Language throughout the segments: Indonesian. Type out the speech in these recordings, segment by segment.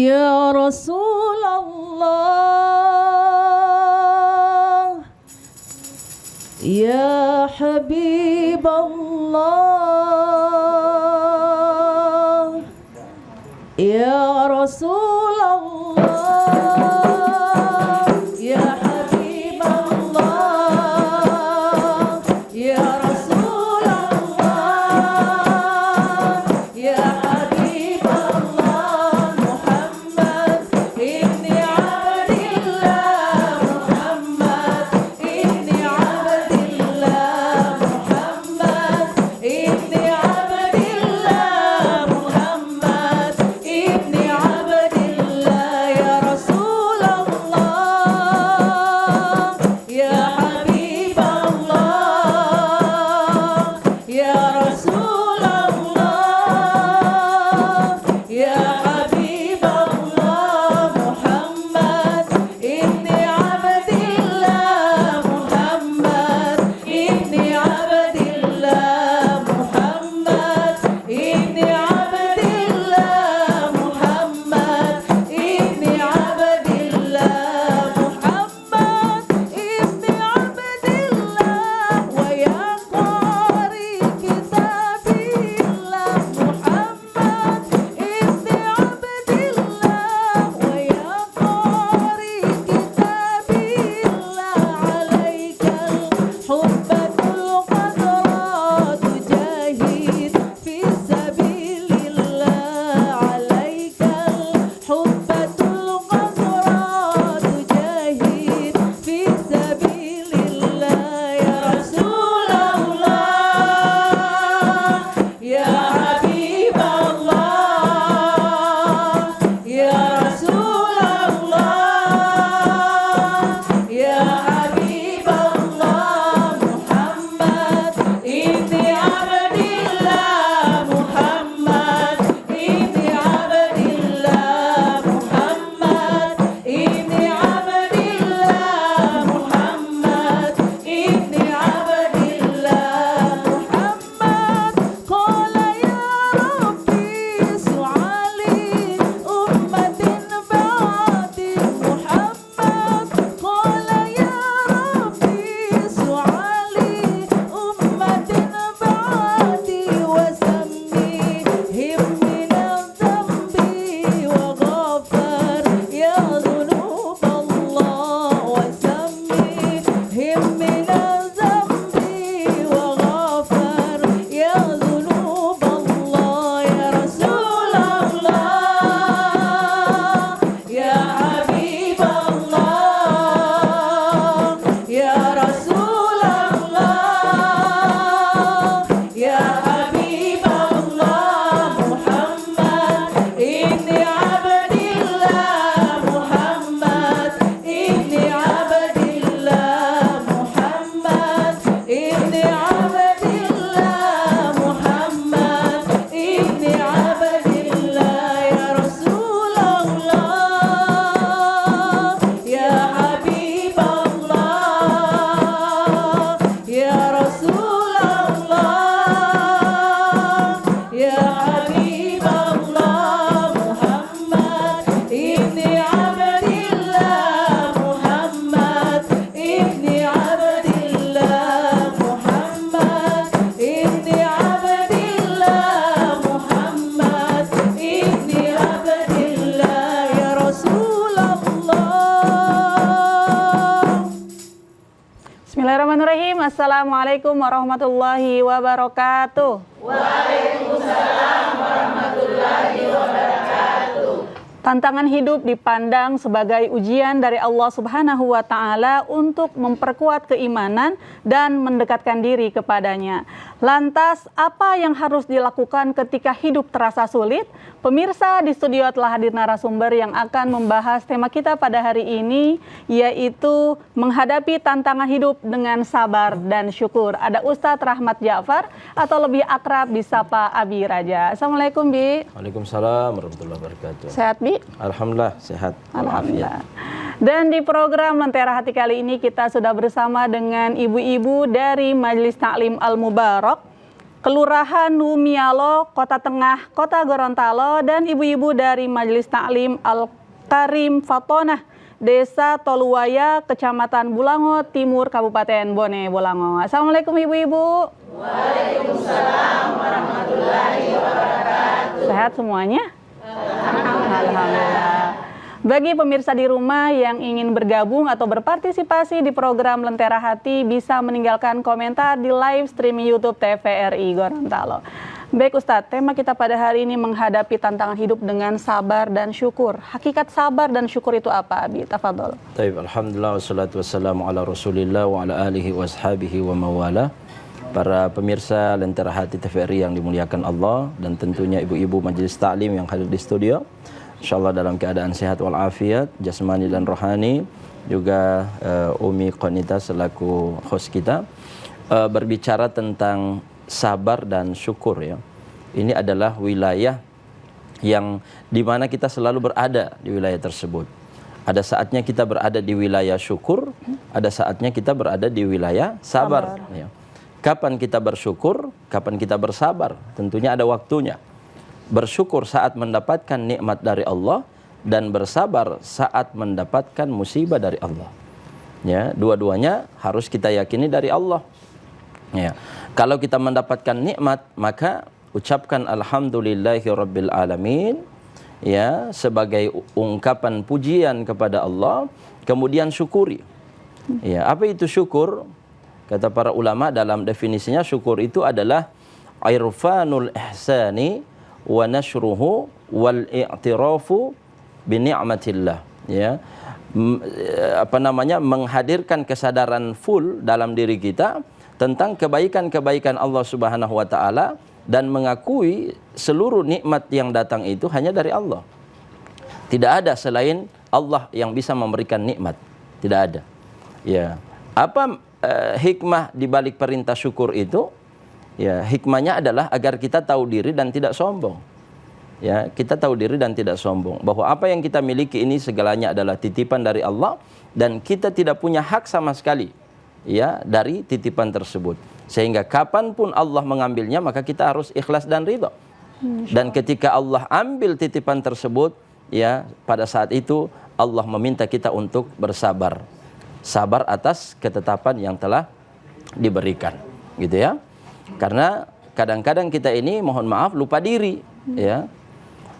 Ya Rasulullah, Ya Habiballah, Ya Rasulullah, Ya Habiballah, Ya Rasulullah, Ya Habiballah, Muhammad ibni Abdillah, Muhammad ibni Abdillah, Muhammad ibni Abdillah, Muhammad ibni Abdillah, Ya Rasulullah, Ya Habiballah, Ya Rasulullah, Ya Habiballah, Muhammad ibni Abdillah, Muhammad ibni Abdillah, Muhammad ibni Abdillah, Muhammad ibni Abdillah, Muhammad ibni Abdillah, wa ya qari kitabillah, Muhammad ibni Abdillah, wa ya qari kitabillah, alaikal hubbatul qadrat tujahid fi sabilillah, alaikal hubbatul qadrat tujahid fi sabilillah, ya Rasulullah, ya Habiballah, ya Rasulullah, ya Habiballah, Muhammad ibni Abdillah, Muhammad ibni Abdillah, Muhammad ibni Abdillah, Muhammad ibni Abdillah, Muhammad qala ya Rabbi su'ali ummatin ba'di, Muhammad qala ya Rabbi su'ali ummatin ba'di, wa sammihim minadh dhanbi wa ghafar ya dhunub Allah, wa sammihim minadh dhanbi wa ghafar ya dhunub Allah, ya Rasulullah, ya Habiballah, ya Rasulullah, ya Habiballah, Muhammad ibni Abdillah, Muhammad ibni Abdillah, Muhammad ibni Abdillah, Muhammad ibni Abdillah, ya Rasulullah, ya Habiballah, ya Rasulullah, ya Habiballah, Muhammad ibni Abdillah, Muhammad ibni Abdillah, Muhammad ibni Abdillah, Muhammad ibni Abdillah, ya Rasulullah. Bismillahirrahmanirrahim. Assalamualaikum warahmatullahi wabarakatuh. Tantangan hidup dipandang sebagai ujian dari Allah Subhanahu wa Ta'ala untuk memperkuat keimanan dan mendekatkan diri kepadanya. Lantas, apa yang harus dilakukan ketika hidup terasa sulit? Pemirsa, di studio telah hadir narasumber yang akan membahas tema kita pada hari ini, yaitu menghadapi tantangan hidup dengan sabar dan syukur. Ada Ustadz Rahmat Ja'far, atau lebih akrab disapa Abi Raja. Assalamualaikum, Bi. Waalaikumsalam warahmatullahi wabarakatuh. Sehat, Bi? Alhamdulillah sehat. Alhamdulillah. Dan di program Lentera Hati kali ini kita sudah bersama dengan ibu-ibu dari Majelis Ta'lim Al-Mubarak Kelurahan Numialo, Kota Tengah, Kota Gorontalo, dan ibu-ibu dari Majelis Ta'lim Al-Karim Fatonah, Desa Toluwaya, Kecamatan Bulango Timur, Kabupaten Bone Bolango. Assalamualaikum ibu-ibu. Waalaikumsalam warahmatullahi wabarakatuh. Sehat semuanya? Alhamdulillah. Bagi pemirsa di rumah yang ingin bergabung atau berpartisipasi di program Lentera Hati, bisa meninggalkan komentar di live streaming YouTube TVRI Gorontalo. Baik Ustadz, tema kita pada hari ini menghadapi tantangan hidup dengan sabar dan syukur. Hakikat sabar dan syukur itu apa, Abi? Tafadhol. Baik, alhamdulillah wassalatu wassalamu ala Rasulillah wa ala alihi wa ashabihi wa mawala. Para pemirsa Lentera Hati TVRI yang dimuliakan Allah, dan tentunya ibu-ibu Majelis Ta'lim yang hadir di studio. InsyaAllah dalam keadaan sehat walafiat, jasmani dan rohani. Juga Umi Qanita selaku host kita berbicara tentang sabar dan syukur ya. Ini adalah wilayah yang dimana kita selalu berada di wilayah tersebut. Ada saatnya kita berada di wilayah syukur, ada saatnya kita berada di wilayah sabar. Ya. Kapan kita bersyukur, kapan kita bersabar, tentunya ada waktunya. Bersyukur saat mendapatkan nikmat dari Allah, dan bersabar saat mendapatkan musibah dari Allah. Ya, dua-duanya harus kita yakini dari Allah. Ya. Kalau kita mendapatkan nikmat, maka ucapkan alhamdulillahirabbil alamin ya, sebagai ungkapan pujian kepada Allah, kemudian syukuri. Ya, apa itu syukur? Kata para ulama dalam definisinya, syukur itu adalah irfanul ihsani wa nashruhu wal i'tirafu bi ni'matillah ya. Menghadirkan kesadaran full dalam diri kita tentang kebaikan-kebaikan Allah Subhanahu wa taala, dan mengakui seluruh nikmat yang datang itu hanya dari Allah. Tidak ada selain Allah yang bisa memberikan nikmat. Tidak ada. Ya. Apa hikmah di balik perintah syukur itu? Ya, hikmahnya adalah agar kita tahu diri dan tidak sombong. Ya, kita tahu diri dan tidak sombong, bahwa apa yang kita miliki ini segalanya adalah titipan dari Allah, dan kita tidak punya hak sama sekali ya dari titipan tersebut. Sehingga kapanpun Allah mengambilnya, maka kita harus ikhlas dan ridha. Dan ketika Allah ambil titipan tersebut, ya pada saat itu Allah meminta kita untuk bersabar. Sabar atas ketetapan yang telah diberikan, gitu ya. Karena kadang-kadang kita ini, mohon maaf, lupa diri ya.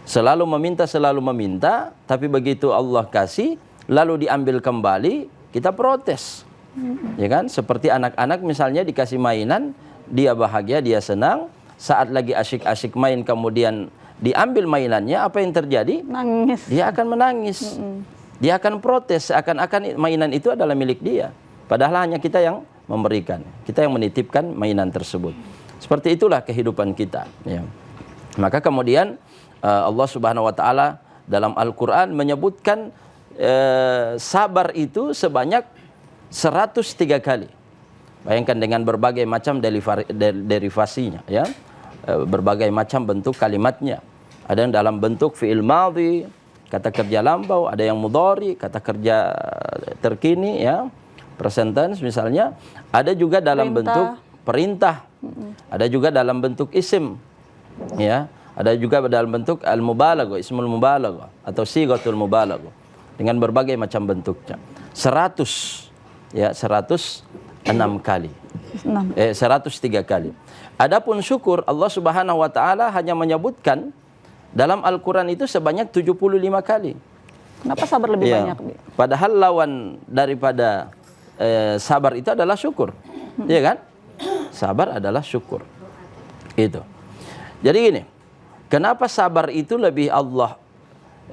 Selalu meminta, tapi begitu Allah kasih lalu diambil kembali, kita protes. Ya kan? Seperti anak-anak misalnya dikasih mainan, dia bahagia, dia senang, saat lagi asyik-asyik main kemudian diambil mainannya, apa yang terjadi? Nangis. Dia akan menangis. Dia akan protes, seakan-akan mainan itu adalah milik dia. Padahal hanya kita yang memberikan, kita yang menitipkan mainan tersebut. Seperti itulah kehidupan kita ya. Maka kemudian Allah Subhanahu wa taala dalam Al-Qur'an menyebutkan sabar itu sebanyak 103 kali. Bayangkan dengan berbagai macam derivasinya ya. Berbagai macam bentuk kalimatnya. Ada yang dalam bentuk fi'il madhi, kata kerja lampau, ada yang mudhari, kata kerja terkini ya. Present tense misalnya, ada juga dalam bentuk perintah, ada juga dalam bentuk isim, ya, ada juga dalam bentuk al-mubalaghah, ismul mubalaghah atau sighatul mubalaghah, dengan berbagai macam bentuknya. 106 kali. 103 kali. Adapun syukur, Allah Subhanahu wa taala hanya menyebutkan dalam Al-Qur'an itu sebanyak 75 kali. Kenapa sabar lebih banyak? Padahal lawan daripada sabar itu adalah syukur, ya kan? Sabar adalah syukur. Itu. Jadi gini, kenapa sabar itu lebih Allah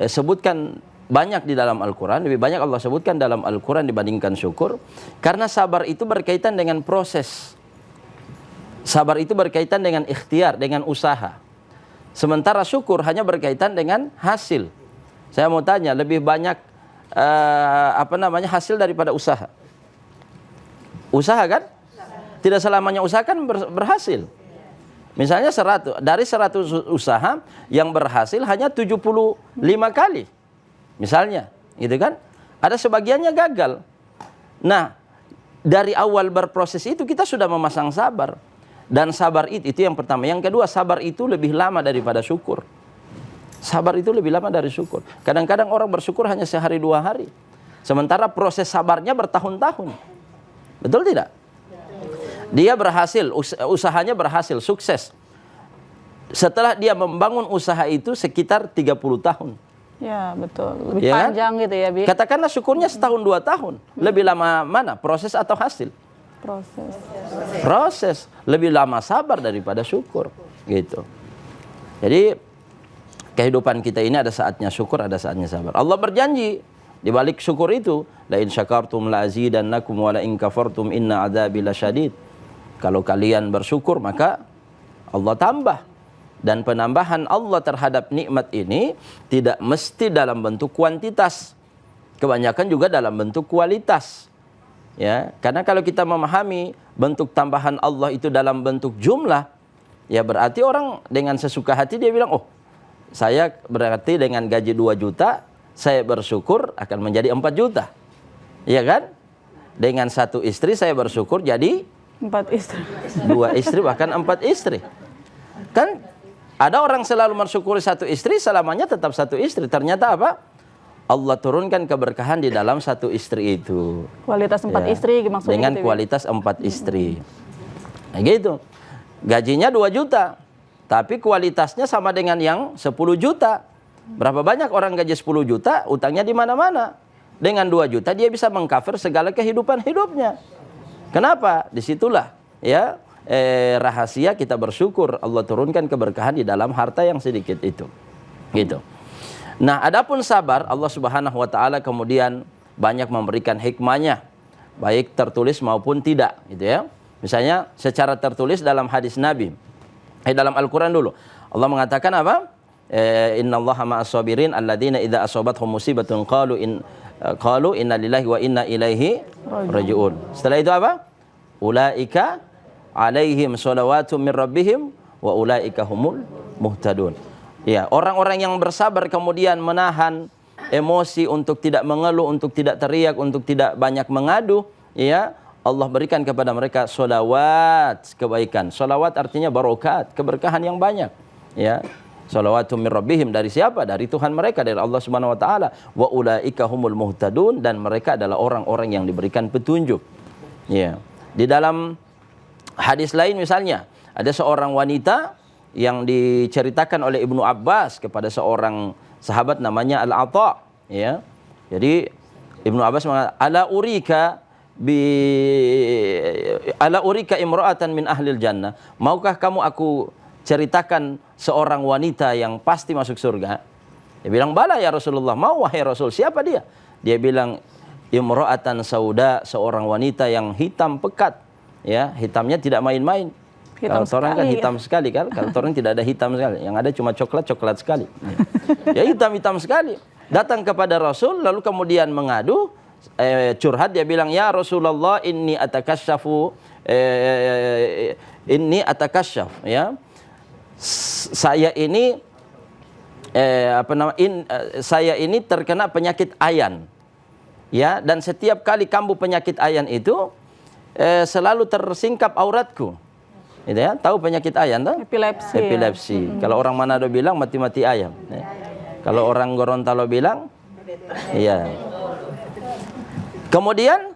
sebutkan banyak di dalam Al-Quran, lebih banyak Allah sebutkan dalam Al-Quran dibandingkan syukur? Karena sabar itu berkaitan dengan proses. Sabar itu berkaitan dengan ikhtiar, dengan usaha. Sementara syukur hanya berkaitan dengan hasil. Saya mau tanya, lebih banyak hasil daripada usaha? Usaha kan? Tidak selamanya usaha kan berhasil. Misalnya 100, dari 100 usaha yang berhasil hanya 75 kali. Misalnya, gitu kan? Ada sebagiannya gagal. Nah, dari awal berproses itu kita sudah memasang sabar. Dan sabar itu yang pertama. Yang kedua, sabar itu lebih lama daripada syukur. Sabar itu lebih lama dari syukur. Kadang-kadang orang bersyukur hanya sehari 2 hari. Sementara proses sabarnya bertahun-tahun. Betul tidak? Dia berhasil, usahanya berhasil, sukses. Setelah dia membangun usaha itu sekitar 30 tahun. Ya, betul. Lebih Ya kan? panjang gitu ya, Bi. Katakanlah syukurnya setahun 2 tahun. Lebih lama mana? Proses atau hasil? Proses. Proses. Lebih lama sabar daripada syukur. Gitu. Jadi kehidupan kita ini ada saatnya syukur, ada saatnya sabar. Allah berjanji di balik syukur itu, la in syakartum la azidannakum wa la in kafartum inna adzabi lasyadid. Kalau kalian bersyukur maka Allah tambah. Dan penambahan Allah terhadap nikmat ini tidak mesti dalam bentuk kuantitas. Kebanyakan juga dalam bentuk kualitas. Ya, karena kalau kita memahami bentuk tambahan Allah itu dalam bentuk jumlah, ya berarti orang dengan sesuka hati dia bilang, "Oh, saya berarti dengan gaji 2 juta, saya bersyukur akan menjadi 4 juta." Iya kan? Dengan 1 istri saya bersyukur jadi 4 istri. 2 istri bahkan 4 istri. Kan ada orang selalu bersyukuri 1 istri, selamanya tetap 1 istri. Ternyata apa? Allah turunkan keberkahan di dalam 1 istri itu. Kualitas 4 istri maksudnya dengan gitu, Bi. kualitas 4 istri. Nah gitu. Gajinya 2 juta. Tapi kualitasnya sama dengan yang 10 juta. Berapa banyak orang gaji 10 juta, utangnya di mana-mana. Dengan 2 juta dia bisa mengcover segala kehidupan hidupnya. Kenapa? Disitulah ya rahasia kita bersyukur. Allah turunkan keberkahan di dalam harta yang sedikit itu. Gitu. Nah, adapun sabar, Allah Subhanahu wa taala kemudian banyak memberikan hikmahnya, baik tertulis maupun tidak, gitu ya. Misalnya secara tertulis dalam hadis Nabi. Dalam Al-Qur'an dulu. Allah mengatakan apa? Innallaha ma'as sabirin alladzina idza asabathum musibatun qalu inna lillahi wa inna ilaihi raji'un. Setelah itu apa? Ulaika alaihim shalawatun min rabbihim wa ulaika humul muhtadun. Ya, orang-orang yang bersabar kemudian menahan emosi untuk tidak mengeluh, untuk tidak teriak, untuk tidak banyak mengadu, ya, Allah berikan kepada mereka sholawat, kebaikan. Sholawat artinya barokat, keberkahan yang banyak, ya. Shalawatum min rabbihim, dari siapa? Dari Tuhan mereka, dari Allah Subhanahu wa taala. Wa ulaika humul muhtadun, dan mereka adalah orang-orang yang diberikan petunjuk. Ya. Di dalam hadis lain misalnya, ada seorang wanita yang diceritakan oleh Ibnu Abbas kepada seorang sahabat namanya Al-Atha, ya. Jadi Ibnu Abbas mengatakan, ala urika imra'atan min ahlil jannah. Maukah kamu aku ceritakan seorang wanita yang pasti masuk surga? Dia bilang, "Bala ya Rasulullah." "Mau wahai Rasul." "Siapa dia?" Dia bilang, imra'atan sauda, seorang wanita yang hitam pekat, ya, hitamnya tidak main-main. Kalau orang kan hitam sekali kan, kalau orang tidak ada hitam sekali, yang ada cuma coklat sekali. Ya hitam sekali. Datang kepada Rasul lalu kemudian mengadu, curhat, dia bilang, "Ya Rasulullah, inni atakasyafu ya. Saya ini saya ini terkena penyakit ayan. Ya, dan setiap kali kambuh penyakit ayan itu selalu tersingkap auratku." Itu ya, tahu penyakit ayan tuh? Epilepsi. Epilepsi. Ya. Kalau orang Manado bilang mati-mati ayam. Ya. Kalau orang Gorontalo bilang, iya. Kemudian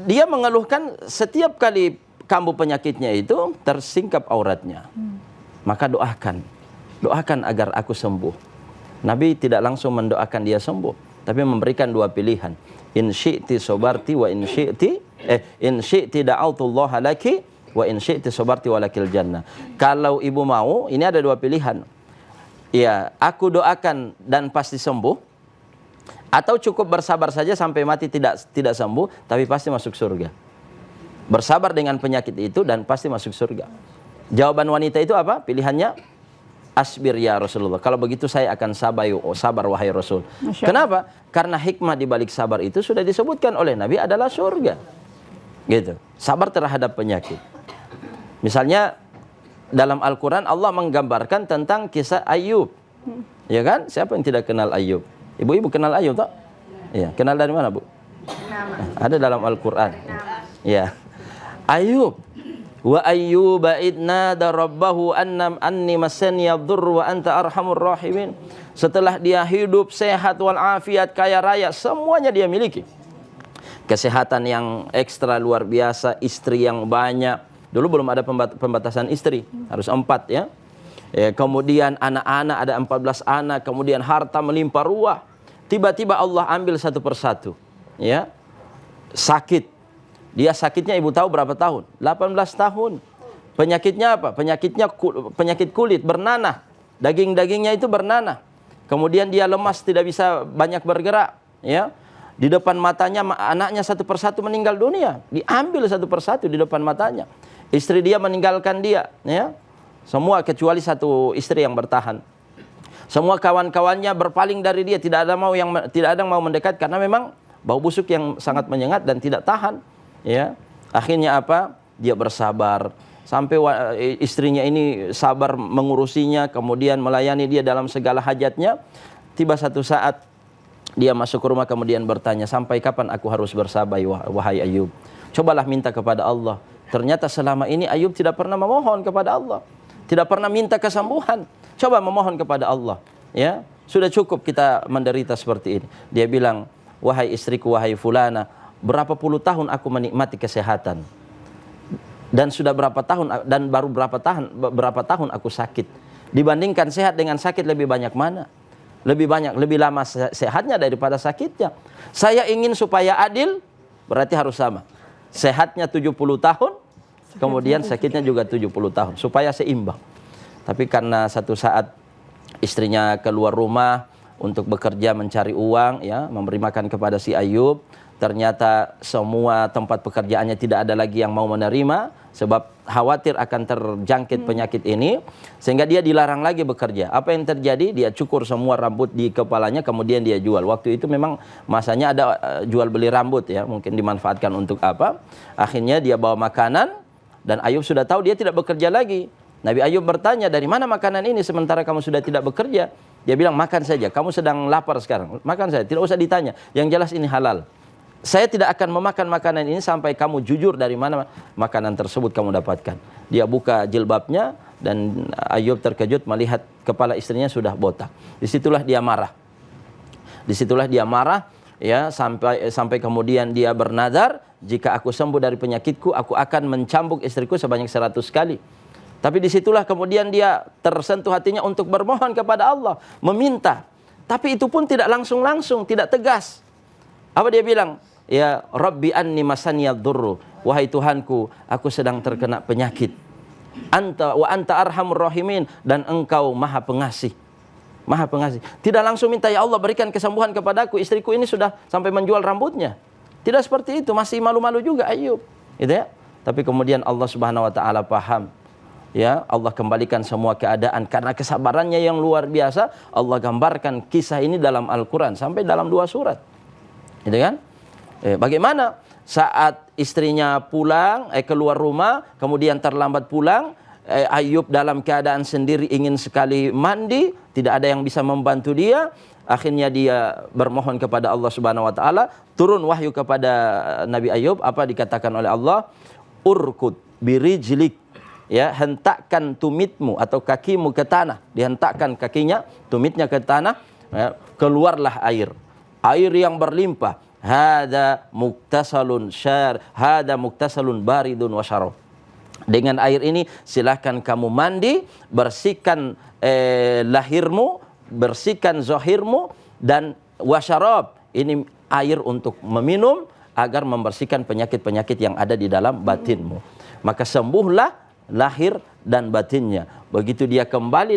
dia mengeluhkan setiap kali kambuh penyakitnya itu tersingkap auratnya. Maka doakan agar aku sembuh. Nabi tidak langsung mendoakan dia sembuh, tapi memberikan 2 pilihan. In syi'ti sabarti wa in syi'ti da'autullaha laki wa in syi'ti sabarti walakil jannah. Kalau ibu mau, ini ada 2 pilihan. Ya, aku doakan dan pasti sembuh, atau cukup bersabar saja sampai mati tidak sembuh tapi pasti masuk surga. Bersabar dengan penyakit itu dan pasti masuk surga. Jawaban wanita itu apa? Pilihannya asbir ya Rasulullah. Kalau begitu saya akan sabar wahai Rasul. Kenapa? Karena hikmah di balik sabar itu sudah disebutkan oleh Nabi adalah surga. Gitu. Sabar terhadap penyakit. Misalnya dalam Al-Quran Allah menggambarkan tentang kisah Ayub. Ya kan? Siapa yang tidak kenal Ayub? Ibu-ibu kenal Ayub tak? Ya, kenal dari mana, Bu? Ada dalam Al-Quran. Ya. Ayub Wa ayyuba idnada rabbahu anni massani yadhurru wa anta arhamur rahimin. Setelah dia hidup sehat walafiat, kaya raya, semuanya dia miliki. Kesehatan yang ekstra luar biasa, istri yang banyak. Dulu belum ada pembatasan istri, harus 4 ya. Kemudian anak-anak ada 14 anak, kemudian harta melimpah ruah. Tiba-tiba Allah ambil satu persatu, ya. Sakit. Dia sakitnya ibu tahu berapa tahun? 18 tahun. Penyakitnya apa? Penyakit kulit, bernanah. Daging-dagingnya itu bernanah. Kemudian dia lemas, tidak bisa banyak bergerak, ya. Di depan matanya anaknya satu persatu meninggal dunia. Diambil satu persatu di depan matanya. Istri dia meninggalkan dia, ya. Semua kecuali satu istri yang bertahan. Semua kawan-kawannya berpaling dari dia, tidak ada yang mau mendekat karena memang bau busuk yang sangat menyengat dan tidak tahan, ya. Akhirnya apa? Dia bersabar sampai istrinya ini sabar mengurusinya, kemudian melayani dia dalam segala hajatnya. Tiba satu saat dia masuk ke rumah kemudian bertanya, sampai kapan aku harus bersabar wahai Ayub? Cobalah minta kepada Allah. Ternyata selama ini Ayub tidak pernah memohon kepada Allah, tidak pernah minta kesembuhan. Coba memohon kepada Allah, ya. Sudah cukup kita menderita seperti ini. Dia bilang, wahai istriku, wahai fulana, berapa puluh tahun aku menikmati kesehatan, dan sudah berapa tahun, dan baru berapa tahun aku sakit. Dibandingkan sehat dengan sakit, lebih banyak mana? Lebih banyak, lebih lama sehatnya daripada sakitnya. Saya ingin supaya adil, berarti harus sama. Sehatnya 70 tahun, kemudian sakitnya juga 70 tahun, supaya seimbang. Tapi karena satu saat istrinya keluar rumah untuk bekerja mencari uang, ya, memberi makan kepada si Ayub, ternyata semua tempat pekerjaannya tidak ada lagi yang mau menerima, sebab khawatir akan terjangkit penyakit ini, sehingga dia dilarang lagi bekerja. Apa yang terjadi? Dia cukur semua rambut di kepalanya, kemudian dia jual. Waktu itu memang masanya ada jual beli rambut, ya, mungkin dimanfaatkan untuk apa. Akhirnya dia bawa makanan, dan Ayub sudah tahu dia tidak bekerja lagi. Nabi Ayub bertanya, dari mana makanan ini sementara kamu sudah tidak bekerja? Dia bilang, makan saja, kamu sedang lapar sekarang, makan saja, tidak usah ditanya, yang jelas ini halal. Saya tidak akan memakan makanan ini sampai kamu jujur dari mana makanan tersebut kamu dapatkan. Dia buka jilbabnya, dan Ayub terkejut melihat kepala istrinya sudah botak. Disitulah dia marah. Disitulah dia marah, ya, sampai kemudian dia bernazar, jika aku sembuh dari penyakitku, aku akan mencambuk istriku sebanyak 100 kali. Tapi disitulah kemudian dia tersentuh hatinya untuk bermohon kepada Allah, meminta. Tapi itu pun tidak langsung-langsung, tidak tegas. Apa dia bilang? Ya Rabbi anni masaniyad durru, wahai Tuhanku, aku sedang terkena penyakit. Anta arhamur rahimin, dan engkau maha pengasih. Maha pengasih. Tidak langsung minta, ya Allah berikan kesembuhan kepadaku, istriku ini sudah sampai menjual rambutnya. Tidak seperti itu, masih malu-malu juga Ayub, gitu ya. Tapi kemudian Allah Subhanahu wa taala paham. Ya, Allah kembalikan semua keadaan karena kesabarannya yang luar biasa. Allah gambarkan kisah ini dalam Al-Qur'an sampai dalam 2 surat. Gitu kan? Bagaimana saat istrinya pulang, keluar rumah, kemudian terlambat pulang, Ayub dalam keadaan sendiri ingin sekali mandi, tidak ada yang bisa membantu dia. Akhirnya dia bermohon kepada Allah Subhanahu wa taala, turun wahyu kepada Nabi Ayub, apa dikatakan oleh Allah? Urkud birijlik, ya, hentakkan tumitmu atau kakimu ke tanah. Dihentakkan kakinya, tumitnya ke tanah, ya, keluarlah air. Air yang berlimpah. Hada muktasalun baridun wa syarab. Dengan air ini silahkan kamu mandi, bersihkan lahirmu, bersihkan zahirmu, dan wasyarab, ini air untuk meminum agar membersihkan penyakit-penyakit yang ada di dalam batinmu. Maka sembuhlah lahir dan batinnya. Begitu dia kembali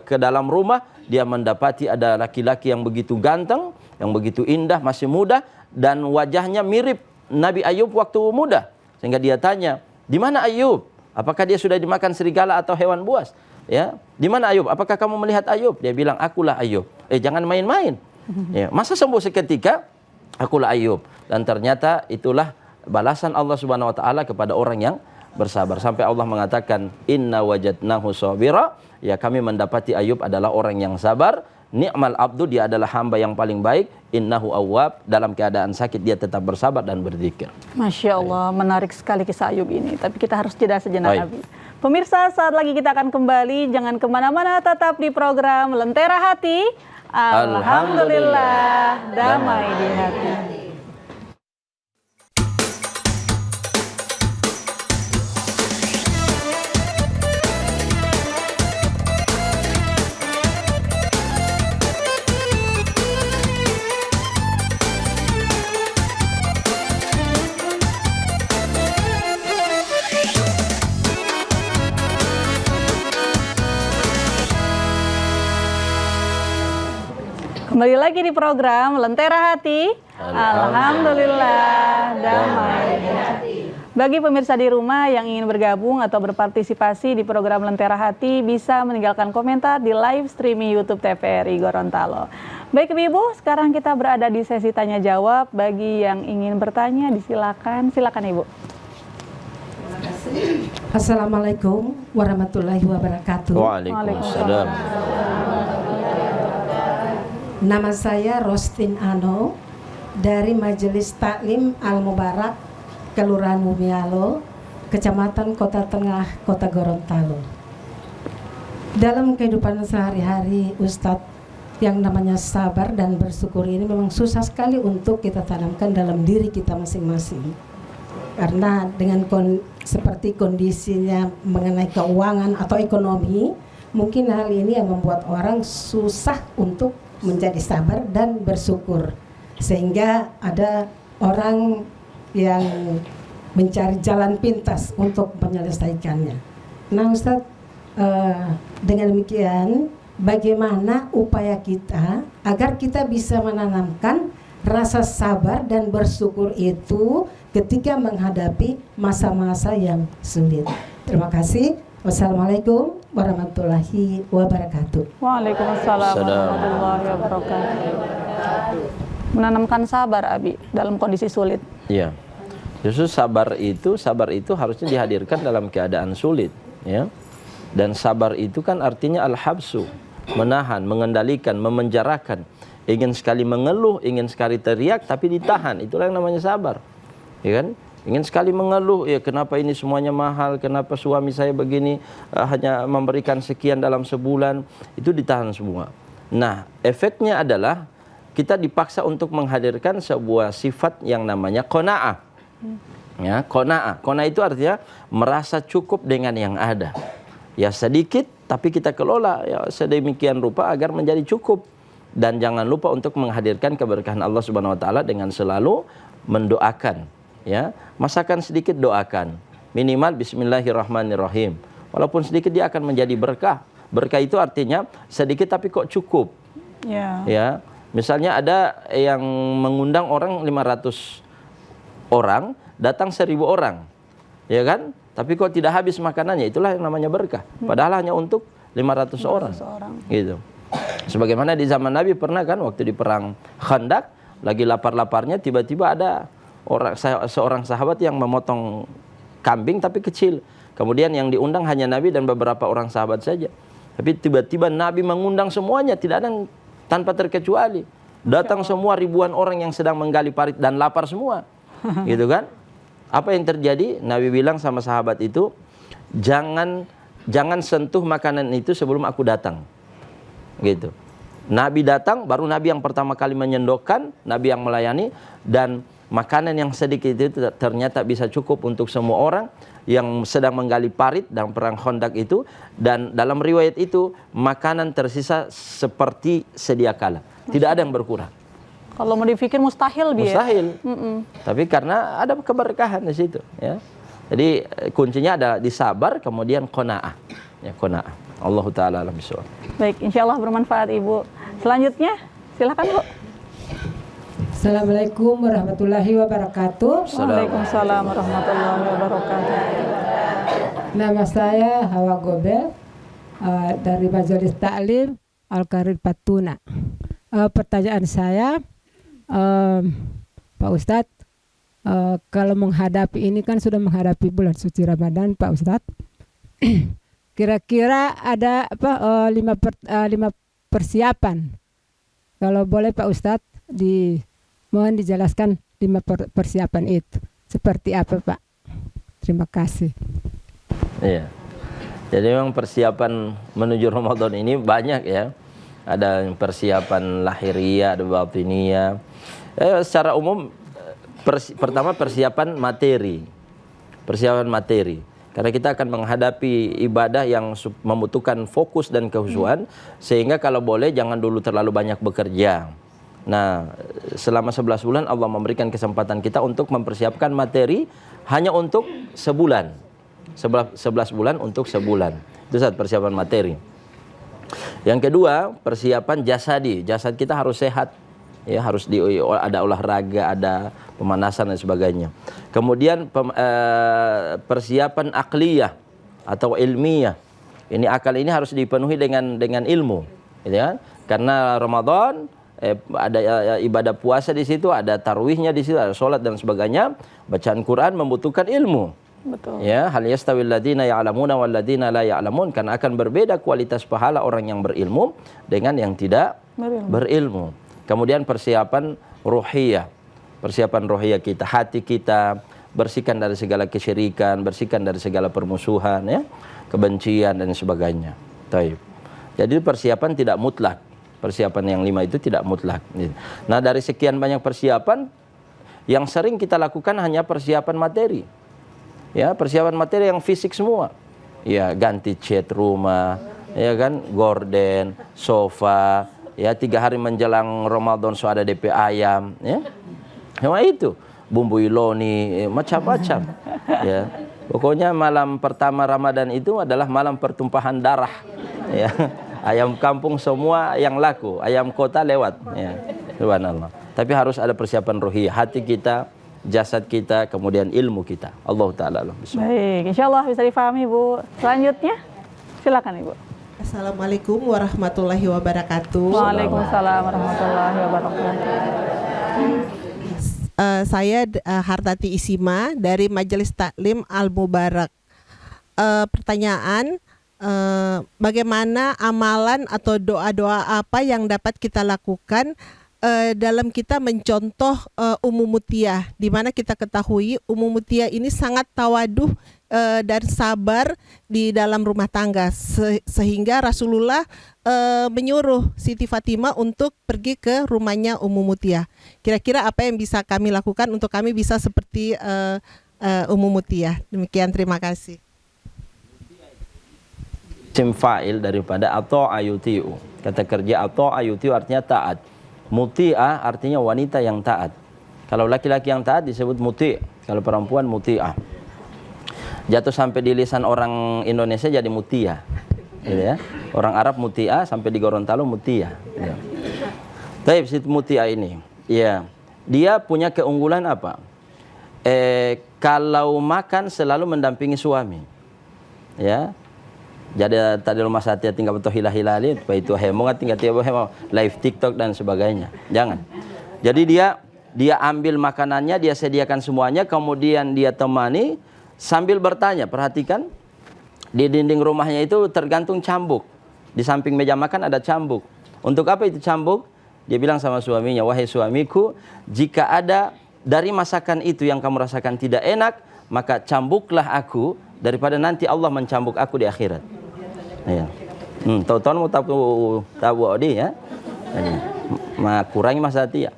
ke dalam rumah, dia mendapati ada laki-laki yang begitu ganteng, yang begitu indah, masih muda, dan wajahnya mirip Nabi Ayub waktu muda. Sehingga dia tanya, di mana Ayub? Apakah dia sudah dimakan serigala atau hewan buas? Ya, di mana Ayub? Apakah kamu melihat Ayub? Dia bilang, akulah Ayub. Jangan main-main. Ya, masa sembuh seketika? Akulah Ayub. Dan ternyata itulah balasan Allah Subhanahu wa taala kepada orang yang bersabar. Sampai Allah mengatakan, inna wajadnahu sabira, ya, kami mendapati Ayub adalah orang yang sabar. ni'mal abdu, dia adalah hamba yang paling baik, innahu awwab, dalam keadaan sakit dia tetap bersabar dan berzikir. Masya Allah, menarik sekali kisah Ayub ini. Tapi kita harus jeda sejenak, Baik. Abi. Pemirsa, saat lagi kita akan kembali. Jangan kemana-mana, tetap di program Lentera Hati. Alhamdulillah, damai di hati. Kembali lagi di program Lentera Hati. Alhamdulillah, damai di hati. Bagi pemirsa di rumah yang ingin bergabung atau berpartisipasi di program Lentera Hati, bisa meninggalkan komentar di live streaming YouTube TVRI Gorontalo. Baik Ibu, sekarang kita berada di sesi tanya jawab. Bagi yang ingin bertanya, silakan Ibu. Assalamualaikum warahmatullahi wabarakatuh. Waalaikumsalam. Nama saya Rostin Ano dari Majelis Taklim Al-Mubarak, Kelurahan Bumialo, Kecamatan Kota Tengah, Kota Gorontalo. Dalam kehidupan sehari-hari, Ustadz, yang namanya sabar dan bersyukur ini memang susah sekali untuk kita tanamkan dalam diri kita masing-masing. Karena dengan seperti kondisinya mengenai keuangan atau ekonomi, mungkin hal ini yang membuat orang susah untuk menjadi sabar dan bersyukur, sehingga ada orang yang mencari jalan pintas untuk menyelesaikannya. Nah Ustadz, dengan demikian bagaimana upaya kita agar kita bisa menanamkan rasa sabar dan bersyukur itu ketika menghadapi masa-masa yang sulit? Terima kasih. Wassalamualaikum warahmatullahi wabarakatuh. Waalaikumsalam warahmatullahi wabarakatuh. Menanamkan sabar, Abi, dalam kondisi sulit. Iya. Justru sabar itu harusnya dihadirkan dalam keadaan sulit, ya. Dan sabar itu kan artinya al-habsu, menahan, mengendalikan, memenjarakan. Ingin sekali mengeluh, ingin sekali teriak tapi ditahan. Itulah yang namanya sabar. Ya kan? Ingin sekali mengeluh, ya kenapa ini semuanya mahal, kenapa suami saya begini, hanya memberikan sekian dalam sebulan, itu ditahan semua. Nah, efeknya adalah kita dipaksa untuk menghadirkan sebuah sifat yang namanya qanaah. Ya, qanaah. Qanaah itu artinya merasa cukup dengan yang ada. Ya sedikit, tapi kita kelola ya sedemikian rupa agar menjadi cukup. Dan jangan lupa untuk menghadirkan keberkahan Allah Subhanahu wa taala dengan selalu mendoakan. Ya, masakan sedikit doakan, minimal bismillahirrahmanirrahim. Walaupun sedikit dia akan menjadi berkah. Berkah itu artinya sedikit tapi kok cukup. Ya, misalnya ada yang mengundang orang 500 orang, datang 1000 orang, ya kan? Tapi kok tidak habis makanannya, itulah yang namanya berkah. Padahal hanya untuk 500 orang. Gitu. Sebagaimana di zaman Nabi pernah kan waktu di perang Khandaq, lagi lapar-laparnya tiba-tiba ada seorang sahabat yang memotong kambing tapi kecil. Kemudian yang diundang hanya Nabi dan beberapa orang sahabat saja. Tapi tiba-tiba Nabi mengundang semuanya, tidak ada yang tanpa terkecuali. Datang semua ribuan orang yang sedang menggali parit dan lapar semua. Gitu kan? Apa yang terjadi? Nabi bilang sama sahabat itu, jangan sentuh makanan itu sebelum aku datang. Gitu. Nabi datang, baru Nabi yang pertama kali menyendokkan, Nabi yang melayani, dan makanan yang sedikit itu ternyata bisa cukup untuk semua orang yang sedang menggali parit dalam perang Khandaq itu. Dan dalam riwayat itu makanan tersisa seperti sedia kala, tidak ada yang berkurang. Kalau mau dipikir mustahil, mustahil. Tapi karena ada keberkahan di situ, ya. Jadi kuncinya ada di sabar, kemudian qanaah. Ya, qanaah. Allahu taala alam bisawab. Baik, insyaallah bermanfaat Ibu. Selanjutnya silakan Bu. Assalamualaikum warahmatullahi wabarakatuh. Waalaikumsalam warahmatullahi wabarakatuh. Nama saya Hawa Gobel dari Majelis Taklim Al-Karim Patuna. Pertanyaan saya, Pak Ustadz, kalau menghadapi ini kan sudah menghadapi bulan suci Ramadan, Pak Ustadz. Kira-kira ada 5 persiapan. Kalau boleh Pak Ustadz, mohon dijelaskan 5 persiapan itu. Seperti apa Pak? Terima kasih. Iya. Jadi memang persiapan menuju Ramadan ini banyak ya. Ada persiapan lahiriah, ada batiniyah. Secara umum pertama persiapan materi. Persiapan materi. Karena kita akan menghadapi ibadah yang membutuhkan fokus dan kehusuan, sehingga kalau boleh jangan dulu terlalu banyak bekerja. Nah, selama 11 bulan Allah memberikan kesempatan kita untuk mempersiapkan materi hanya untuk sebulan. 11 bulan untuk sebulan. Itu saat persiapan materi. Yang kedua, persiapan jasadi. Jasad kita harus sehat. Ya, harus ada olahraga, ada pemanasan dan sebagainya. Kemudian persiapan akliyah atau ilmiah. Ini akal ini harus dipenuhi dengan ilmu, gitu kan? Karena Ramadan ada ibadah puasa di situ, ada tarawihnya di situ, ada sholat dan sebagainya. Bacaan Quran membutuhkan ilmu. Betul. Ya, hal yastawil ladzina ya'lamuna wal ladzina la ya'lamun, karena akan berbeda kualitas pahala orang yang berilmu dengan yang tidak berilmu. Kemudian persiapan ruhiyah. Persiapan ruhiyah kita, hati kita, bersihkan dari segala kesyirikan, bersihkan dari segala permusuhan, ya, kebencian dan sebagainya. Taib. Jadi persiapan tidak mutlak. Persiapan yang 5 itu tidak mutlak. Nah, dari sekian banyak persiapan, yang sering kita lakukan hanya persiapan materi. Ya, persiapan materi yang fisik semua. Ya, ganti cat rumah, ya kan, gorden, sofa, ya 3 hari menjelang Ramadan so ada DP ayam, ya. Cuma itu, bumbu iloni, macam-macam. Ya. Pokoknya malam pertama Ramadan itu adalah malam pertumpahan darah. Ya. Ayam kampung semua yang laku, ayam kota lewat. Ya. Subhanallah. Tapi harus ada persiapan rohiyah, hati kita, jasad kita, kemudian ilmu kita. Allah Ta'ala. Baik, insya Allah bisa difahami Bu. Selanjutnya, silakan Ibu. Assalamualaikum warahmatullahi wabarakatuh. Waalaikumsalam warahmatullahi wabarakatuh. Saya Hartati Isima dari Majelis Taklim Al-Mubarak. Pertanyaan, bagaimana amalan atau doa-doa apa yang dapat kita lakukan dalam kita mencontoh Ummu Mutiyah, di mana kita ketahui Ummu Mutiyah ini sangat tawaduh dan sabar di dalam rumah tangga, sehingga Rasulullah menyuruh Siti Fatimah untuk pergi ke rumahnya Ummu Mutiyah. Kira-kira apa yang bisa kami lakukan untuk kami bisa seperti Ummu Mutiyah? Demikian, terima kasih. Isim fa'il daripada atau ayutiu. Kata kerja atau ayutiu artinya taat. Muti'ah artinya wanita yang taat. Kalau laki-laki yang taat disebut muti', kalau perempuan muti'ah. Jatuh sampai di lisan orang Indonesia jadi mutiah, gitu ya. Orang Arab muti'ah, sampai di Gorontalo mutiah. Ya. Taib, si muti'ah ini, ya, dia punya keunggulan apa? Kalau makan selalu mendampingi suami, ya. Jadi tadi rumah saatnya tinggal betul hilah-hilalin, itu hemong tinggal tiap hemong live TikTok dan sebagainya. Jangan. Jadi dia ambil makanannya, dia sediakan semuanya, kemudian dia temani sambil bertanya. Perhatikan, di dinding rumahnya itu tergantung cambuk. Di samping meja makan ada cambuk. Untuk apa itu cambuk? Dia bilang sama suaminya, wahai suamiku, jika ada dari masakan itu yang kamu rasakan tidak enak, maka cambuklah aku daripada nanti Allah mencambuk aku di akhirat. Ya. Tahu-tahu mau tahu dia ya. Kurangi masa hati ya.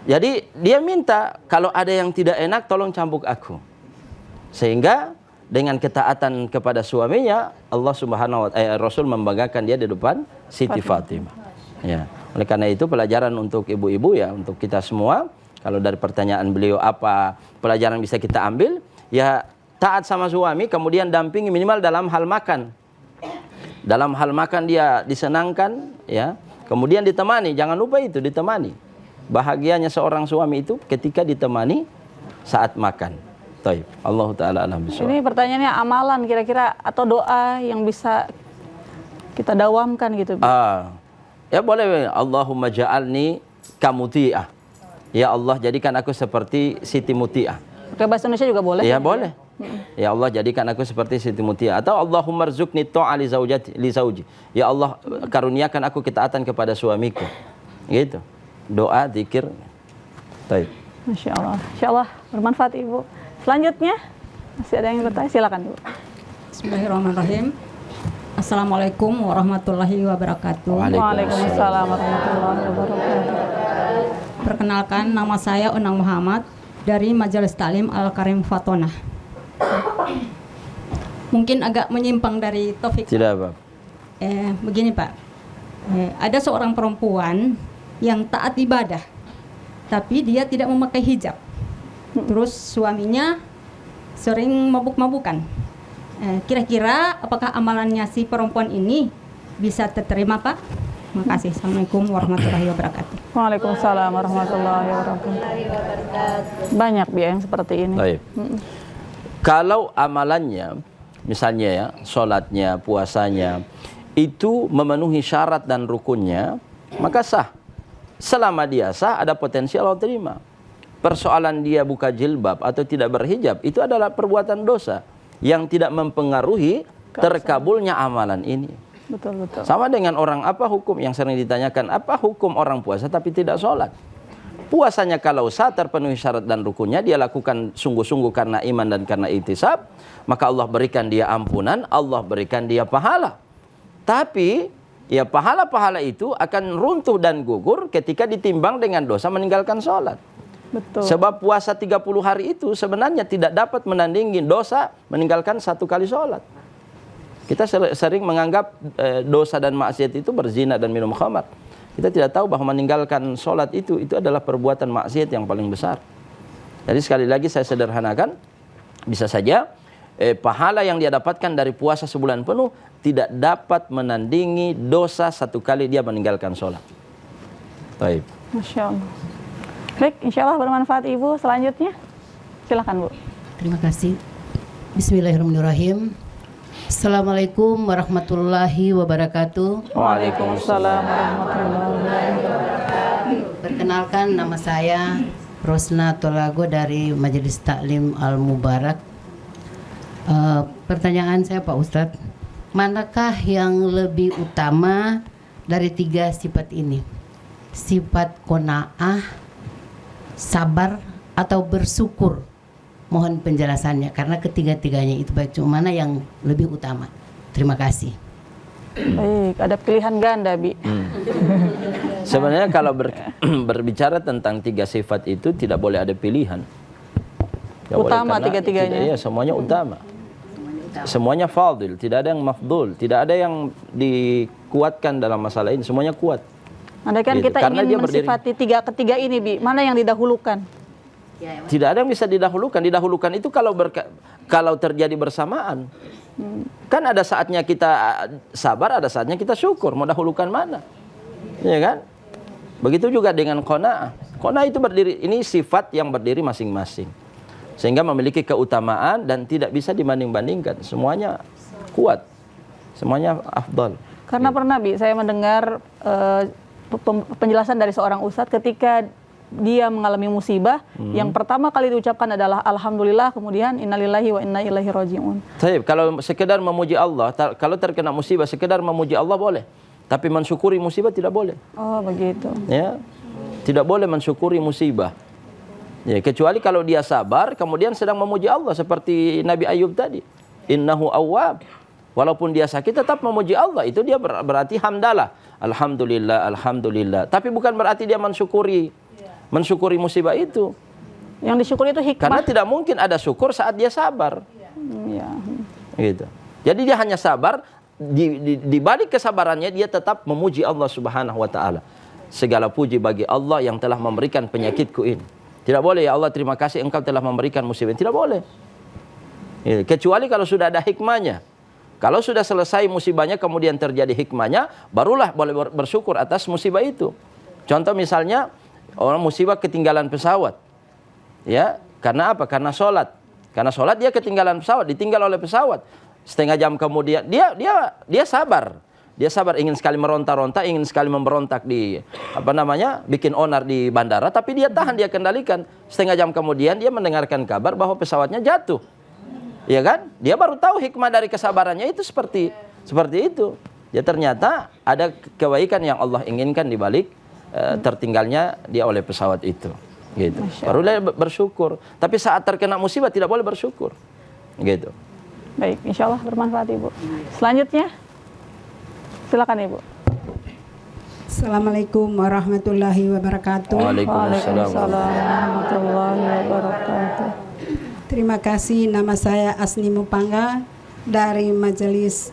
Jadi dia minta kalau ada yang tidak enak tolong cambuk aku. Sehingga dengan ketaatan kepada suaminya, Allah Subhanahu wa taala Rasul membanggakan dia di depan Siti Fatimah. Ya. Oleh karena itu pelajaran untuk ibu-ibu ya, untuk kita semua, kalau dari pertanyaan beliau apa pelajaran bisa kita ambil, ya taat sama suami, kemudian dampingi minimal dalam hal makan. Dalam hal makan dia disenangkan, ya. Kemudian ditemani, jangan lupa itu ditemani. Bahagianya seorang suami itu ketika ditemani saat makan. Taib. Allah Ta'ala alam bisawab. Ini pertanyaannya amalan kira-kira atau doa yang bisa kita dawamkan gitu. Ya boleh. Allahumma ja'alni kamuti'ah. Ya Allah jadikan aku seperti Siti Muti'ah. Pakai bahasa Indonesia juga boleh? Ya boleh. Ya Allah, jadikan aku seperti Siti Mutia. Atau Allahumma rzuqni ta'a li zauji. Ya Allah, karuniakan aku ketaatan kepada suamiku. Gitu. Doa, zikir. Baik. Masya Allah. Insya Allah bermanfaat Ibu. Selanjutnya masih ada yang bertanya, silakan Ibu. Bismillahirrahmanirrahim. Assalamualaikum warahmatullahi wabarakatuh. Waalaikumsalam warahmatullahi wabarakatuh. Perkenalkan, nama saya Unang Muhammad dari Majelis Taklim Al-Karim Fatona. Mungkin agak menyimpang dari topik. Tidak apa. Begini Pak, ada seorang perempuan yang taat ibadah, tapi dia tidak memakai hijab. Terus suaminya sering mabuk-mabukan. Kira-kira apakah amalannya si perempuan ini bisa terterima Pak? Terima kasih. Assalamualaikum warahmatullahi wabarakatuh. Waalaikumsalam warahmatullahi wabarakatuh. Banyak yang seperti ini. Baik. Kalau amalannya, misalnya ya, sholatnya, puasanya, itu memenuhi syarat dan rukunnya, maka sah. Selama dia sah, ada potensi Allah terima. Persoalan dia buka jilbab atau tidak berhijab, itu adalah perbuatan dosa yang tidak mempengaruhi terkabulnya amalan ini. Betul. Sama dengan orang, apa hukum yang sering ditanyakan, apa hukum orang puasa tapi tidak sholat? Puasanya kalau sah, terpenuhi syarat dan rukunnya, dia lakukan sungguh-sungguh karena iman dan karena ihtisab, maka Allah berikan dia ampunan, Allah berikan dia pahala. Tapi ya pahala-pahala itu akan runtuh dan gugur ketika ditimbang dengan dosa meninggalkan sholat. Betul. Sebab puasa 30 hari itu sebenarnya tidak dapat menandingi dosa meninggalkan 1 kali sholat. Kita sering menganggap dosa dan maksiat itu berzina dan minum khamar. Kita tidak tahu bahwa meninggalkan sholat itu adalah perbuatan maksiat yang paling besar. Jadi sekali lagi saya sederhanakan, bisa saja pahala yang dia dapatkan dari puasa sebulan penuh tidak dapat menandingi dosa 1 kali dia meninggalkan sholat. Baik. Masya Allah. Baik, insya Allah bermanfaat Ibu. Selanjutnya, silakan Bu. Terima kasih. Bismillahirrahmanirrahim. Assalamualaikum warahmatullahi wabarakatuh. Waalaikumsalam warahmatullahi wabarakatuh. Perkenalkan, nama saya Rosna Tolago dari Majelis Taklim Al-Mubarak. Pertanyaan saya Pak Ustadz, manakah yang lebih utama dari 3 sifat ini? Sifat qanaah, sabar, atau bersyukur? Mohon penjelasannya, karena ketiga-tiganya itu baik, cuma mana yang lebih utama? Terima kasih. Baik, ada pilihan ganda, Bi. Sebenarnya kalau berbicara tentang 3 sifat itu tidak boleh ada pilihan. Ya, utama tiga-tiganya. Iya, semuanya utama. Semuanya fadil, tidak ada yang mafdul, tidak ada yang dikuatkan dalam masalah ini, semuanya kuat. Andaikan gitu. Kita Karena ingin mensifati ketiga ini, Bi, mana yang didahulukan? Tidak ada yang bisa didahulukan. Didahulukan itu kalau terjadi bersamaan. Kan ada saatnya kita sabar, ada saatnya kita syukur. Mau dahulukan mana? Ya kan? Begitu juga dengan qanaah. Qanaah itu berdiri, ini sifat yang berdiri masing-masing. Sehingga memiliki keutamaan dan tidak bisa dibanding-bandingkan. Semuanya kuat. Semuanya afdal. Karena pernah, Bi, saya mendengar penjelasan dari seorang ustadz ketika dia mengalami musibah, yang pertama kali diucapkan adalah alhamdulillah, kemudian innalillahi wa inna ilaihi rajiun. Kalau sekedar memuji Allah, kalau terkena musibah sekedar memuji Allah boleh, tapi mensyukuri musibah tidak boleh. Oh, begitu. Ya. Tidak boleh mensyukuri musibah. Ya, kecuali kalau dia sabar kemudian sedang memuji Allah seperti Nabi Ayub tadi. Innahu awwab. Walaupun dia sakit tetap memuji Allah, itu dia berarti hamdalah. Alhamdulillah, alhamdulillah. Tapi bukan berarti dia mensyukuri musibah itu. Yang disyukuri itu hikmah. Karena tidak mungkin ada syukur saat dia sabar. Ya. Gitu. Jadi dia hanya sabar, di balik kesabarannya dia tetap memuji Allah Subhanahu wa taala. Segala puji bagi Allah yang telah memberikan penyakitku ini. Tidak boleh, ya Allah terima kasih engkau telah memberikan musibah ini. Tidak boleh. Gitu. Kecuali kalau sudah ada hikmahnya. Kalau sudah selesai musibahnya kemudian terjadi hikmahnya, barulah boleh bersyukur atas musibah itu. Contoh misalnya orang musibah ketinggalan pesawat, ya karena apa? Karena sholat. Karena sholat dia ketinggalan pesawat, ditinggal oleh pesawat. Setengah jam kemudian dia sabar, ingin sekali meronta-ronta, ingin sekali memberontak di bikin onar di bandara, tapi dia tahan, dia kendalikan. Setengah jam kemudian dia mendengarkan kabar bahwa pesawatnya jatuh. Ya kan? Dia baru tahu hikmah dari kesabarannya itu seperti itu. Ya ternyata ada kebaikan yang Allah inginkan di balik tertinggalnya dia oleh pesawat itu. Gitu. Baru dia bersyukur. Tapi saat terkena musibah tidak boleh bersyukur. Gitu. Baik, insya Allah bermanfaat Ibu. Selanjutnya, silakan Ibu. Assalamualaikum warahmatullahi wabarakatuh. Waalaikumsalam warahmatullahi wabarakatuh. Terima kasih, nama saya Asni Mupangga dari Majelis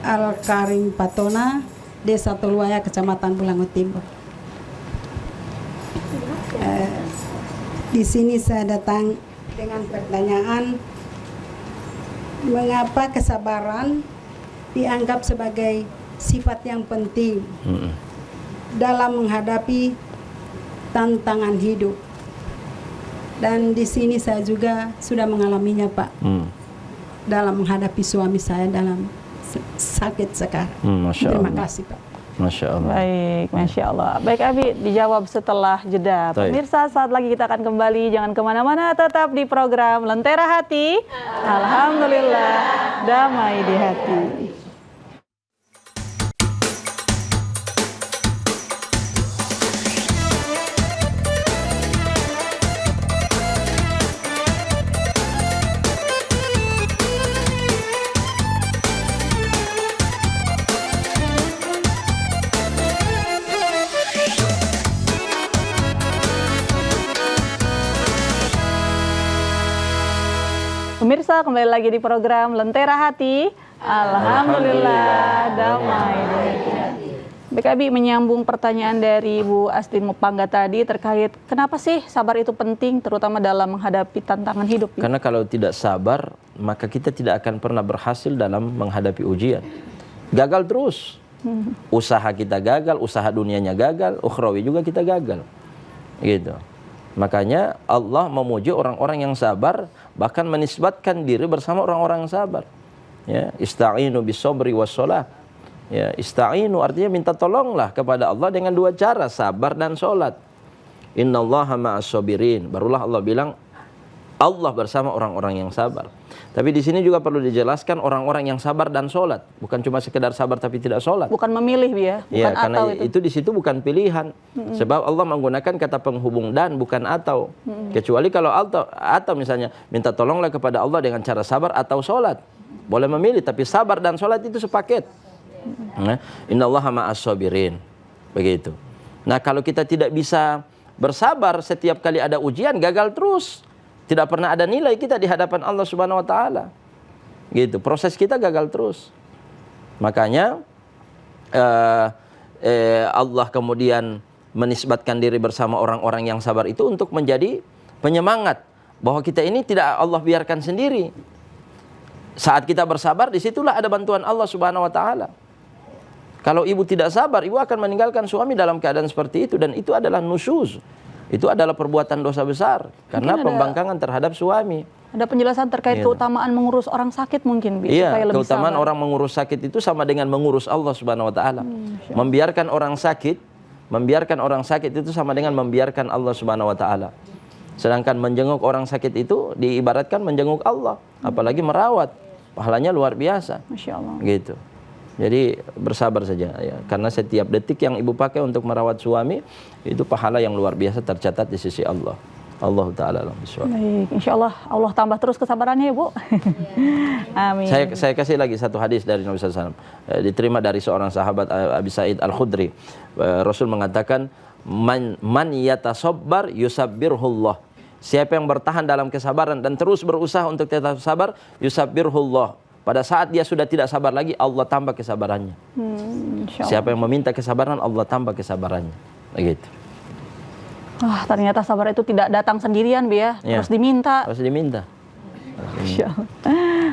Al-Karim Patona, Desa Toluaya, Kecamatan Bulangu Timur. Di sini saya datang dengan pertanyaan, mengapa kesabaran dianggap sebagai sifat yang penting dalam menghadapi tantangan hidup? Dan di sini saya juga sudah mengalaminya, Pak, dalam menghadapi suami saya dalam sakit sekarang. Terima kasih, Pak. Masya Allah. Baik, Masya Allah. Baik Abi, dijawab setelah jeda. Pemirsa, saat lagi kita akan kembali. Jangan kemana-mana, tetap di program Lentera Hati. Alhamdulillah, damai di hati. Pemirsa, kembali lagi di program Lentera Hati. Alhamdulillah, damai di hati. BKB menyambung pertanyaan dari Bu Astin Mupangga tadi terkait kenapa sih sabar itu penting, terutama dalam menghadapi tantangan hidup. Karena kalau tidak sabar, maka kita tidak akan pernah berhasil dalam menghadapi ujian. Gagal terus. Usaha kita gagal, usaha dunianya gagal, ukhrawi juga kita gagal. Gitu. Makanya Allah memuji orang-orang yang sabar, bahkan menisbatkan diri bersama orang-orang yang sabar. Ya, ista'inu bis-sabri was-shalah. Ya, ista'inu artinya minta tolonglah kepada Allah dengan dua cara, sabar dan salat. Innallaha ma'as-sabirin. Barulah Allah bilang Allah bersama orang-orang yang sabar. Tapi di sini juga perlu dijelaskan orang-orang yang sabar dan sholat, bukan cuma sekedar sabar tapi tidak sholat. Bukan memilih ya, bukan ya, karena atau itu di situ bukan pilihan. Sebab Allah menggunakan kata penghubung dan bukan atau. Kecuali kalau atau misalnya minta tolonglah kepada Allah dengan cara sabar atau sholat, boleh memilih. Tapi sabar dan sholat itu sepaket. Innallaha ma'as-sabirin. Begitu. Nah kalau kita tidak bisa bersabar setiap kali ada ujian, gagal terus. Tidak pernah ada nilai kita di hadapan Allah Subhanahu wa taala. Gitu, proses kita gagal terus. Makanya Allah kemudian menisbatkan diri bersama orang-orang yang sabar itu untuk menjadi penyemangat bahwa kita ini tidak Allah biarkan sendiri. Saat kita bersabar, disitulah ada bantuan Allah Subhanahu wa taala. Kalau ibu tidak sabar, ibu akan meninggalkan suami dalam keadaan seperti itu, dan itu adalah nusyuz. Itu adalah perbuatan dosa besar karena pembangkangan terhadap suami. Ada penjelasan terkait keutamaan mengurus orang sakit mungkin, iya, supaya lebih keutamaan sabar. orang mengurus sakit itu sama dengan mengurus Allah Subhanahu wa taala. Membiarkan orang sakit itu sama dengan membiarkan Allah Subhanahu wa taala. Sedangkan menjenguk orang sakit itu diibaratkan menjenguk Allah, apalagi merawat. Pahalanya luar biasa. Masya Allah. Gitu. Jadi bersabar saja ya, karena setiap detik yang ibu pakai untuk merawat suami itu pahala yang luar biasa tercatat di sisi Allah. Allah taala alam bisawab. Baik, insyaallah Allah tambah terus kesabarannya Ibu. Amin. Saya kasih lagi satu hadis dari Nabi SAW, diterima dari seorang sahabat Abi Sa'id Al-Khudri. Rasul mengatakan man yatasabbar yusabbirhullah. Siapa yang bertahan dalam kesabaran dan terus berusaha untuk tetap sabar, yusabbirhullah. Pada saat dia sudah tidak sabar lagi, Allah tambah kesabarannya. Siapa yang meminta kesabaran, Allah tambah kesabarannya. Begitu. Wah, ternyata sabar itu tidak datang sendirian, Bi ya. Harus diminta. Harus diminta.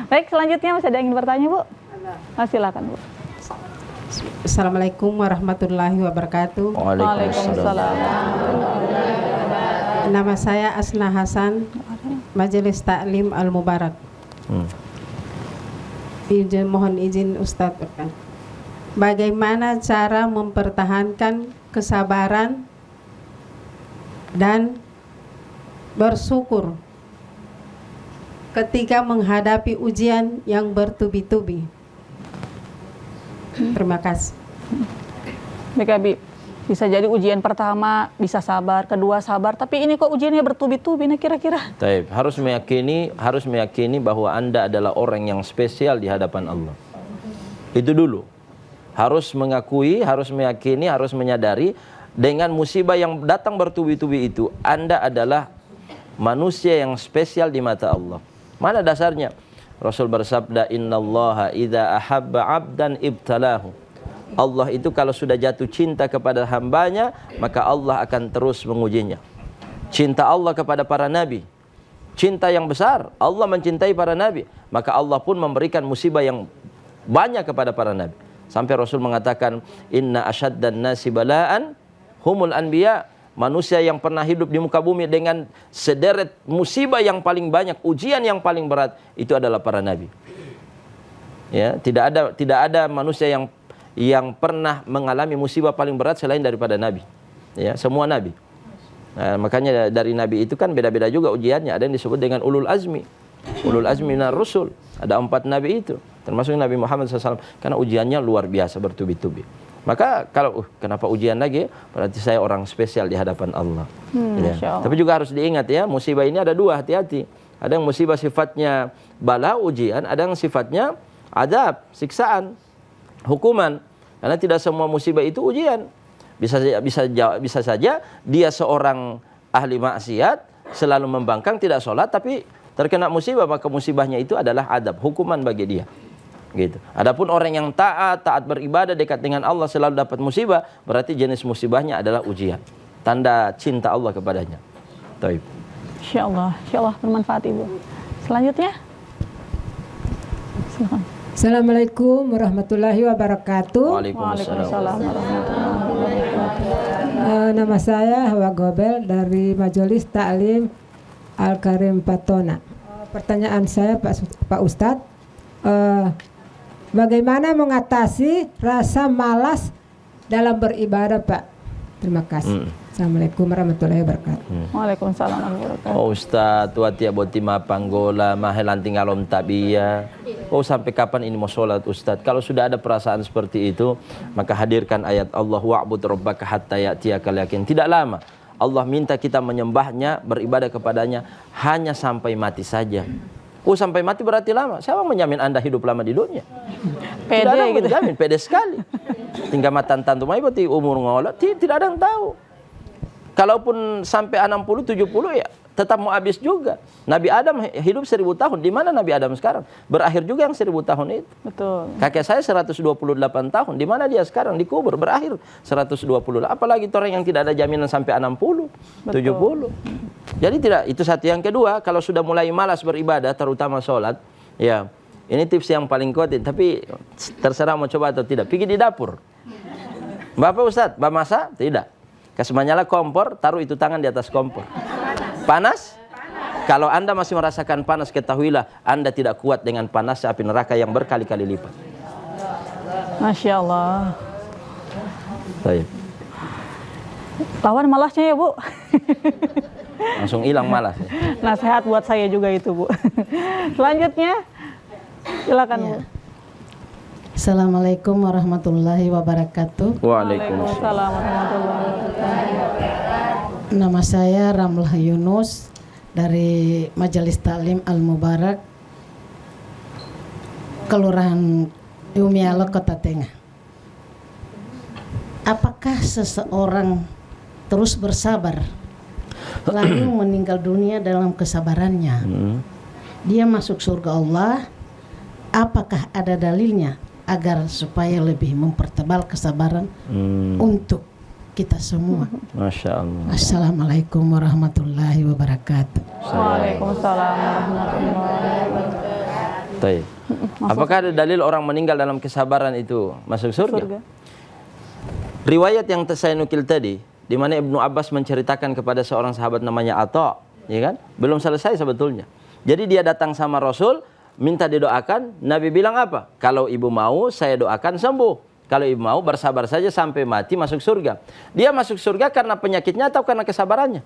Baik, selanjutnya masih ada yang ingin bertanya, Bu? Silakan, Bu. Assalamualaikum warahmatullahi wabarakatuh. Waalaikumsalam. Nama saya Asna Hasan, Majelis Taklim Al-Mubarak. Mohon izin Ustadz berkan. Bagaimana cara mempertahankan kesabaran dan bersyukur ketika menghadapi ujian yang bertubi-tubi? Terima kasih. Baik Abi, bisa jadi ujian pertama bisa sabar, kedua sabar, tapi ini kok ujiannya bertubi-tubi, nah kira-kira? Taib, harus meyakini bahwa Anda adalah orang yang spesial di hadapan Allah. Itu dulu. Harus mengakui, harus meyakini, harus menyadari dengan musibah yang datang bertubi-tubi itu, Anda adalah manusia yang spesial di mata Allah. Mana dasarnya? Rasul bersabda, innallaha idza ahabba 'abdan ibtalahu. Allah itu kalau sudah jatuh cinta kepada hambanya, maka Allah akan terus mengujinya. Cinta Allah kepada para nabi, cinta yang besar. Allah mencintai para nabi, maka Allah pun memberikan musibah yang banyak kepada para nabi. Sampai Rasul mengatakan, inna asyaddan nasi bala'an humul anbiya. Manusia yang pernah hidup di muka bumi dengan sederet musibah yang paling banyak, ujian yang paling berat, itu adalah para nabi. Ya, tidak ada manusia yang pernah mengalami musibah paling berat selain daripada nabi. Ya, semua nabi. Nah, makanya dari nabi itu kan beda-beda juga ujiannya. Ada yang disebut dengan ulul azmi. Ulul azmi minar rusul. Ada 4 nabi itu, termasuk Nabi Muhammad SAW. Karena ujiannya luar biasa bertubi-tubi. Maka kalau kenapa ujian lagi? Berarti saya orang spesial di hadapan Allah. Ya. Tapi juga harus diingat ya, musibah ini ada 2, hati-hati. Ada yang musibah sifatnya bala, ujian, ada yang sifatnya adab, siksaan, hukuman. Karena tidak semua musibah itu ujian. Bisa saja dia seorang ahli maksiat, selalu membangkang, tidak sholat, tapi terkena musibah, maka musibahnya itu adalah adab, hukuman bagi dia. Gitu. Adapun orang yang taat beribadah, dekat dengan Allah, selalu dapat musibah, berarti jenis musibahnya adalah ujian. Tanda cinta Allah kepadanya. Taib. Insya Allah bermanfaat Ibu. Selanjutnya. Silakan. Assalamualaikum warahmatullahi wabarakatuh. Waalaikumsalam warahmatullahi wabarakatuh. Nama saya Hawa Gobel dari Majelis Ta'lim Al-Karim Patona. Pertanyaan saya Pak Ustadz, bagaimana mengatasi rasa malas dalam beribadah, Pak? Terima kasih. Assalamualaikum warahmatullahi wabarakatuh. Waalaikumsalam warahmatullahi wabarakatuh. Oh Ustaz, tuatia botima panggola, mahelanting alom tabia. Oh sampai kapan ini mau sholat Ustaz? Kalau sudah ada perasaan seperti itu, maka hadirkan ayat Allah, wa'bud rabbaka hatta ya'tiyakal yakin. Tidak lama. Allah minta kita menyembahnya, beribadah kepadanya hanya sampai mati saja. Oh sampai mati berarti lama. Siapa menjamin Anda hidup lama di dunia? Pede tidak ada yang gitu. menjamin, pede sekali. Tinggal matan tumai berarti umur ngolak, tidak ada yang tahu. Kalaupun sampai 60, 70 ya tetap mau habis juga. Nabi Adam hidup 1000 tahun. Di mana Nabi Adam sekarang? Berakhir juga yang 1000 tahun itu. Betul. Kakek saya 128 tahun. Di mana dia sekarang? Dikubur. Berakhir 120. Apalagi orang yang tidak ada jaminan sampai 60, 70. Jadi tidak, itu satu. Yang kedua, kalau sudah mulai malas beribadah, terutama sholat, ya ini tips yang paling kuat. Tapi terserah mau coba atau tidak. Pergi di dapur. Bapak Ustadz, Bapak masak? Tidak. Kasih menyala kompor, taruh itu tangan di atas kompor. Panas? Kalau Anda masih merasakan panas, ketahuilah Anda tidak kuat dengan panas api neraka yang berkali-kali lipat. Masya Allah. Baik. Lawan malasnya ya Bu. Langsung hilang malas. Nasihat buat saya juga itu Bu. Selanjutnya, silakan Bu. Assalamualaikum warahmatullahi wabarakatuh. Waalaikumsalam warahmatullahi wabarakatuh. Nama saya Ramlah Yunus dari Majelis Ta'lim Al-Mubarak, Kelurahan Umialo, Kota Tengah. Apakah seseorang terus bersabar lalu meninggal dunia dalam kesabarannya, dia masuk surga Allah? Apakah ada dalilnya agar supaya lebih mempertebal kesabaran untuk kita semua? Masya Allah. Assalamualaikum warahmatullahi wabarakatuh. Waalaikumsalam warahmatullahi wabarakatuh. Baik. Apakah ada dalil orang meninggal dalam kesabaran itu masuk surga? Riwayat yang saya nukil tadi, di mana Ibnu Abbas menceritakan kepada seorang sahabat namanya Atha, ya kan? Belum selesai sebetulnya. Jadi dia datang sama Rasul, minta didoakan. Nabi bilang apa? Kalau ibu mau, saya doakan sembuh. Kalau ibu mau, bersabar saja sampai mati masuk surga. Dia masuk surga karena penyakitnya atau karena kesabarannya?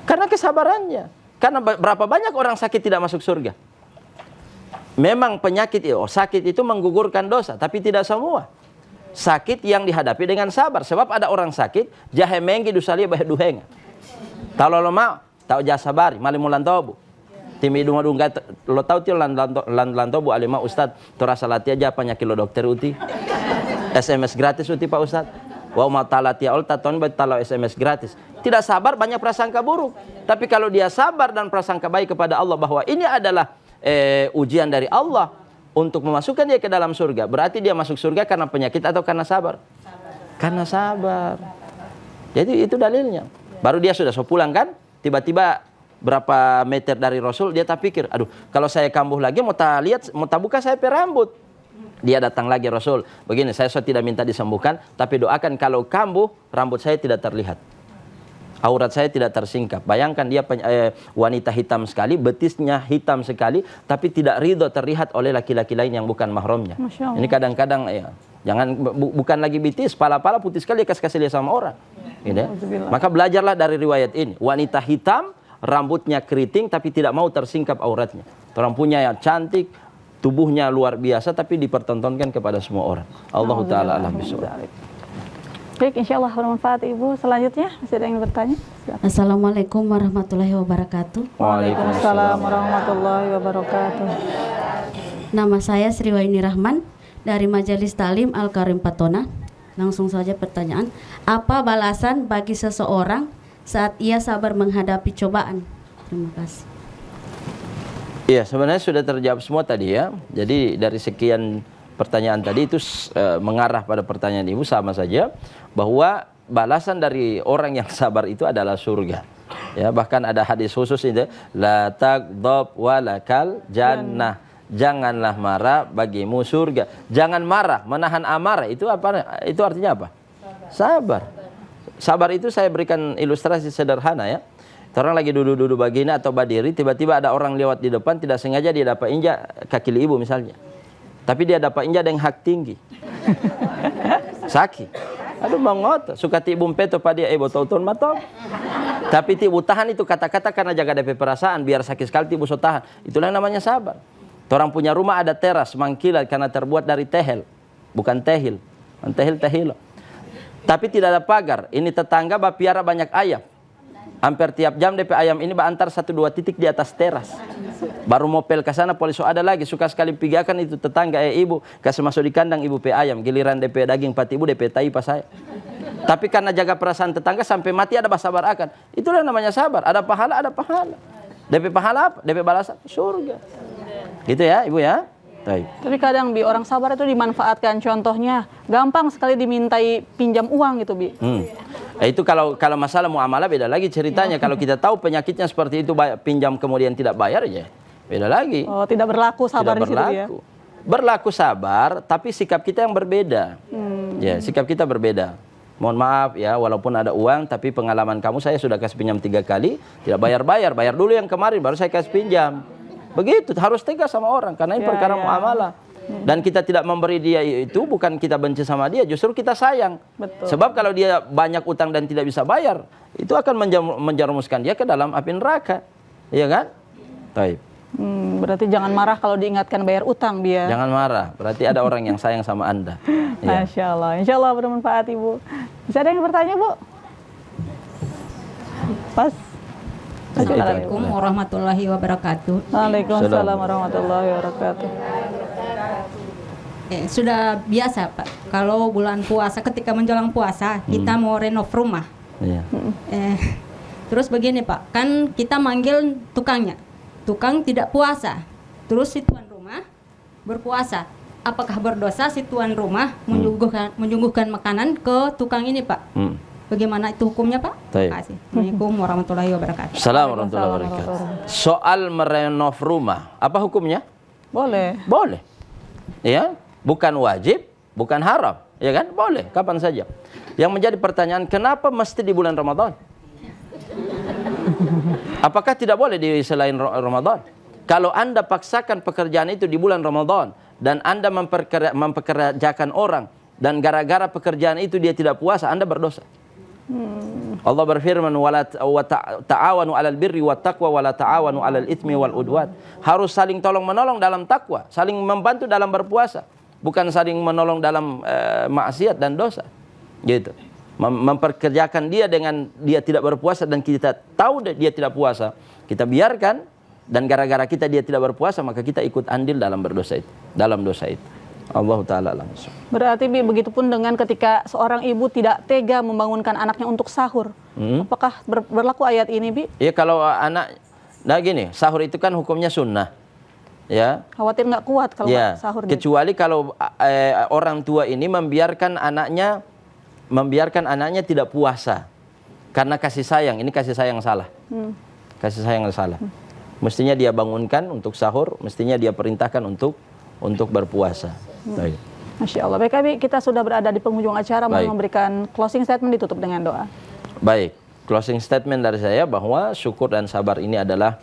Karena kesabarannya. Karena berapa banyak orang sakit tidak masuk surga? Memang penyakit sakit itu menggugurkan dosa, tapi tidak semua. Sakit yang dihadapi dengan sabar. Sebab ada orang sakit, jahe menggi dusalia bah duhenga. Kalau lo mau, tahu jasa sabari, mali mulan tobu. Timi dunga dunga lo tahu tio lan tobu alima ustad torasa latia aja penyakit lo dokter uti. SMS gratis uti Pak Ustad. Wa ma talatia ol taton bat talau SMS gratis. Tidak sabar banyak prasangka buruk. Tapi kalau dia sabar dan prasangka baik kepada Allah bahwa ini adalah ujian dari Allah untuk memasukkan dia ke dalam surga. Berarti dia masuk surga karena penyakit atau karena sabar? Karena sabar. Jadi itu dalilnya. Baru dia sudah pulang kan, tiba-tiba berapa meter dari Rasul dia tak pikir, aduh kalau saya kambuh lagi mau tak lihat, mau tak buka saya rambut. Dia datang lagi Rasul, begini saya tidak minta disembuhkan, tapi doakan kalau kambuh rambut saya tidak terlihat. Aurat saya tidak tersingkap. Bayangkan dia wanita hitam sekali, betisnya hitam sekali, tapi tidak ridho terlihat oleh laki-laki lain yang bukan mahramnya. Ini kadang-kadang ya, jangan bukan lagi betis, pala-pala putih sekali kasih lihat sama orang. Gitu. Maka belajarlah dari riwayat ini. Wanita hitam, rambutnya keriting, tapi tidak mau tersingkap auratnya. Orang punya yang cantik, tubuhnya luar biasa, tapi dipertontonkan kepada semua orang. Allah Ta'ala alam bisawab. Baik, insya Allah bermanfaat Ibu. Selanjutnya, masih ada yang bertanya? Silakan. Assalamualaikum warahmatullahi wabarakatuh. Waalaikumsalam warahmatullahi wabarakatuh. Nama saya Sri Waini Rahman dari Majelis Ta'lim Al-Karim Patona. Langsung saja pertanyaan, apa balasan bagi seseorang saat ia sabar menghadapi cobaan? Terima kasih. Iya, sebenarnya sudah terjawab semua tadi ya. Jadi dari sekian pertanyaan tadi itu mengarah pada pertanyaan Ibu sama saja, bahwa balasan dari orang yang sabar itu adalah surga. Ya, bahkan ada hadis khusus itu, la taghdab walakal jannah. Janganlah marah, bagimu surga. Jangan marah, menahan amarah itu apa? Itu artinya apa? Sabar. Sabar itu saya berikan ilustrasi sederhana ya. Orang lagi duduk-duduk begini atau berdiri, tiba-tiba ada orang lewat di depan, tidak sengaja dia dapat injak kaki ibu misalnya. Tapi dia dapat injak dengan hak tinggi. Sakit. Aduh mengot, suka tibu peto pada dia botol-botol matop. Tapi tibu tahan itu kata-kata karena jaga DP perasaan, biar sakit sekali tibu so tahan. Itulah yang namanya sabar. Orang punya rumah ada teras mangkilat karena terbuat dari tehel, bukan tehil. Tehil. Tapi tidak ada pagar. Ini tetangga bapiara banyak ayam. Hampir tiap jam DP ayam ini antar 1-2 titik di atas teras. Baru mau pel ke sana polisi ada lagi, suka sekali pigakan itu tetangga ibu kasih masuk di kandang ibu pe ayam, giliran DP daging pati ibu DP tai pas saya. Tapi karena jaga perasaan tetangga sampai mati ada sabar akan. Itulah namanya sabar, ada pahala, ada pahala. DP pahala apa? DP balasan surga. Gitu ya Ibu ya. Tapi kadang Bi, orang sabar itu dimanfaatkan. Contohnya gampang sekali dimintai pinjam uang gitu Bi. Itu kalau masalah muamalah beda lagi ceritanya. Kalau kita tahu penyakitnya seperti itu, pinjam kemudian tidak bayar ya beda lagi. Oh, tidak berlaku sabar di situ ya. Berlaku sabar, tapi sikap kita yang berbeda. Ya, sikap kita berbeda. Mohon maaf ya, walaupun ada uang, tapi pengalaman kamu saya sudah kasih pinjam 3 kali, tidak bayar dulu yang kemarin baru saya kasih pinjam. Begitu, harus tegas sama orang karena ini perkara muamalah. Dan kita tidak memberi dia itu bukan kita benci sama dia, justru kita sayang. Betul. Sebab kalau dia banyak utang dan tidak bisa bayar, itu akan menjerumuskan dia ke dalam api neraka. Iya kan? Taib. Berarti jangan marah kalau diingatkan bayar utang dia. Jangan marah, berarti ada orang yang sayang sama Anda. Ya. Masya Allah, insya Allah bermanfaat Ibu. Bisa ada yang bertanya Bu? Pas. Assalamualaikum warahmatullahi wabarakatuh. Waalaikumsalam warahmatullahi wabarakatuh. Sudah biasa Pak, kalau bulan puasa ketika menjelang puasa kita mau renov rumah. Iya. Terus begini Pak, kan kita manggil tukangnya, tukang tidak puasa, terus si tuan rumah berpuasa. Apakah berdosa si tuan rumah menyuguhkan makanan ke tukang ini Pak? Bagaimana itu hukumnya Pak? Terima kasih. Assalamualaikum warahmatullahi wabarakatuh. Assalamualaikum warahmatullahi wabarakatuh. Soal merenov rumah, apa hukumnya? Boleh. Boleh. Ya, bukan wajib, bukan haram, ya kan? Boleh, kapan saja. Yang menjadi pertanyaan, kenapa mesti di bulan Ramadan? Apakah tidak boleh di selain Ramadan? Kalau Anda paksakan pekerjaan itu di bulan Ramadan dan Anda mempekerjakan orang dan gara-gara pekerjaan itu dia tidak puasa, Anda berdosa. Allah berfirman ta'awanu 'alal birri wat taqwa wa la ta'awanu 'alal itsmi wal udwan. Harus saling tolong menolong dalam takwa, saling membantu dalam berpuasa, bukan saling menolong dalam maksiat dan dosa. Gitu. Memperkerjakan dia dengan dia tidak berpuasa dan kita tahu dia tidak puasa, kita biarkan, dan gara-gara kita dia tidak berpuasa maka kita ikut andil dalam berdosa itu, dalam dosa itu. Allah Ta'ala langsung. Berarti begitupun dengan ketika seorang ibu tidak tega membangunkan anaknya untuk sahur. Apakah berlaku ayat ini, Bi? Ya, kalau anak, nah gini, sahur itu kan hukumnya sunnah. Ya. Khawatir nggak kuat kalau ya, sahur. Kecuali kalau orang tua ini membiarkan anaknya tidak puasa karena kasih sayang. Ini kasih sayang salah. Kasih sayang salah. Mestinya dia bangunkan untuk sahur, mestinya dia perintahkan untuk berpuasa. Baik. Masya Allah. Baik, Abi, kita sudah berada di penghujung acara. Mau memberikan closing statement, ditutup dengan doa. Baik, closing statement dari saya bahwa syukur dan sabar ini adalah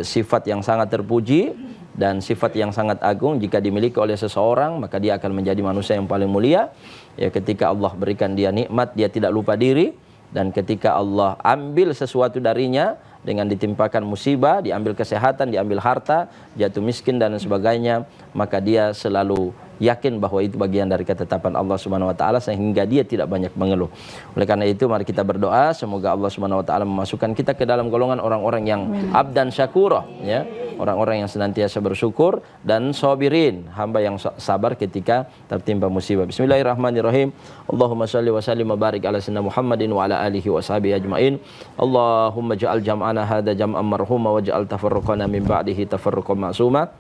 sifat yang sangat terpuji dan sifat yang sangat agung. Jika dimiliki oleh seseorang, maka dia akan menjadi manusia yang paling mulia. Ya, ketika Allah berikan dia nikmat, dia tidak lupa diri, dan ketika Allah ambil sesuatu darinya dengan ditimpakan musibah, diambil kesehatan, diambil harta, jatuh miskin dan sebagainya, maka dia selalu yakin bahwa itu bagian dari ketetapan Allah Subhanahu wa taala sehingga dia tidak banyak mengeluh. Oleh karena itu mari kita berdoa semoga Allah Subhanahu wa taala memasukkan kita ke dalam golongan orang-orang yang abdan syakurah, ya. Orang-orang yang senantiasa bersyukur dan sabirin, hamba yang sabar ketika tertimpa musibah. Bismillahirrahmanirrahim. Allahumma shalli wa sallim wa barik ala sayyidina Muhammadin wa ala alihi wa sahbihi ajmain. Allahumma ja'al jam'ana hadza jam'an marhuma wa ja'al tafarruqana min ba'dihi tafarruqan ma'suma.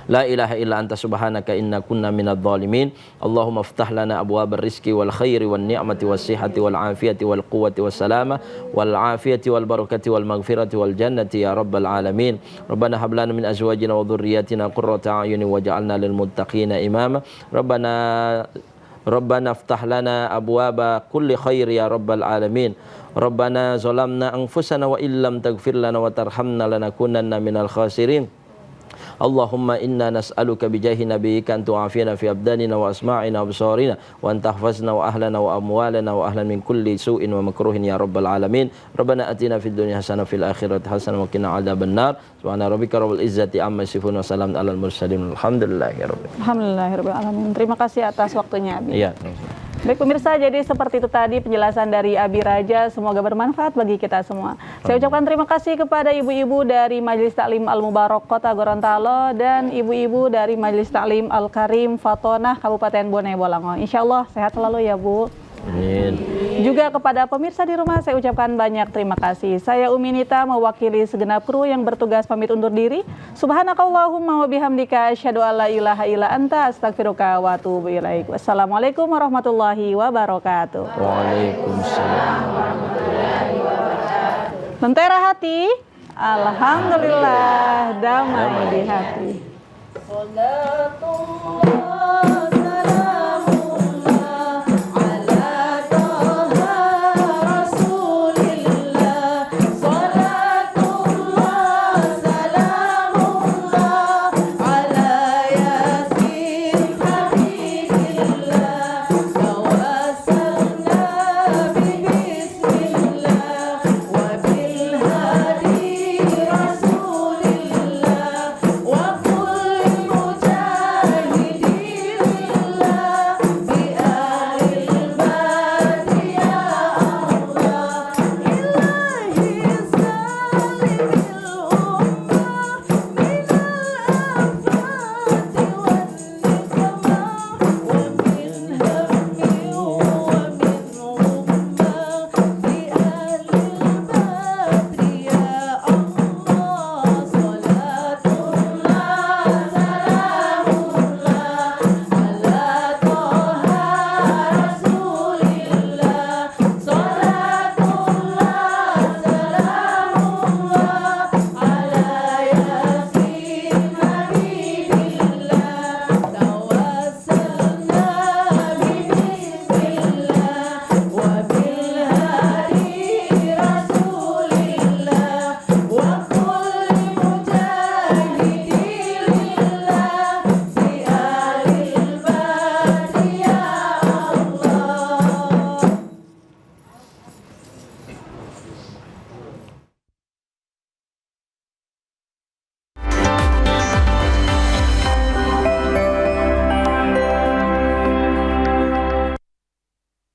La ilaha illa anta subhanaka inna kunna minadh dhalimin. Allahumma iftah lana abwabar rizqi wal khairi wan ni'mati was sihhati wal afiyati wal quwwati was salama wal afiyati wal barakati wal maghfirati wal jannati ya rabbal alamin. Rabbana hab lana min azwajina wa dhurriyyatina qurrata a'yunin waj'alna lil muttaqina imama. Rabbana iftah lana abwaba kulli khair ya rabbal alamin. Rabbana zalamna anfusana wa illam taghfir lana wa tarhamna lanakunanna minal khasirin. Allahumma inna nas'aluka bijahi nabiyyika an tu'afina fi abdanina wa asma'ina wa absarina wa an tahfazna wa ahlana wa amwalana wa ahlan min kulli su'in wa makruhin ya rabbal alamin. Rabbana atina fid dunya hasanah fil akhirati hasanah wa qina adzaban nar. Subhana rabbika rabbil izzati amma yasifun wa salamun alal mursalin. Alhamdulillahirabbil alamin. Terima kasih atas waktunya, Abi. Iya. Baik pemirsa, jadi seperti itu tadi penjelasan dari Abi Raja, semoga bermanfaat bagi kita semua. Saya ucapkan terima kasih kepada ibu-ibu dari Majelis Taklim Al-Mubarak Kota Gorontalo dan ibu-ibu dari Majelis Taklim Al-Karim Fatona Kabupaten Bone Bolango. Insya Allah sehat selalu ya Bu. Amin. Juga kepada pemirsa di rumah saya ucapkan banyak terima kasih. Saya Umi Nita mewakili segenap kru yang bertugas pamit undur diri. Subhanakallahumma wa bihamdika asyhadu alla ilaha illa anta astaghfiruka wa atubu ilaik. Wassalamualaikum warahmatullahi wabarakatuh. Waalaikumsalam warahmatullahi wabarakatuh. Lentera hati, alhamdulillah damai di hati. Salatullah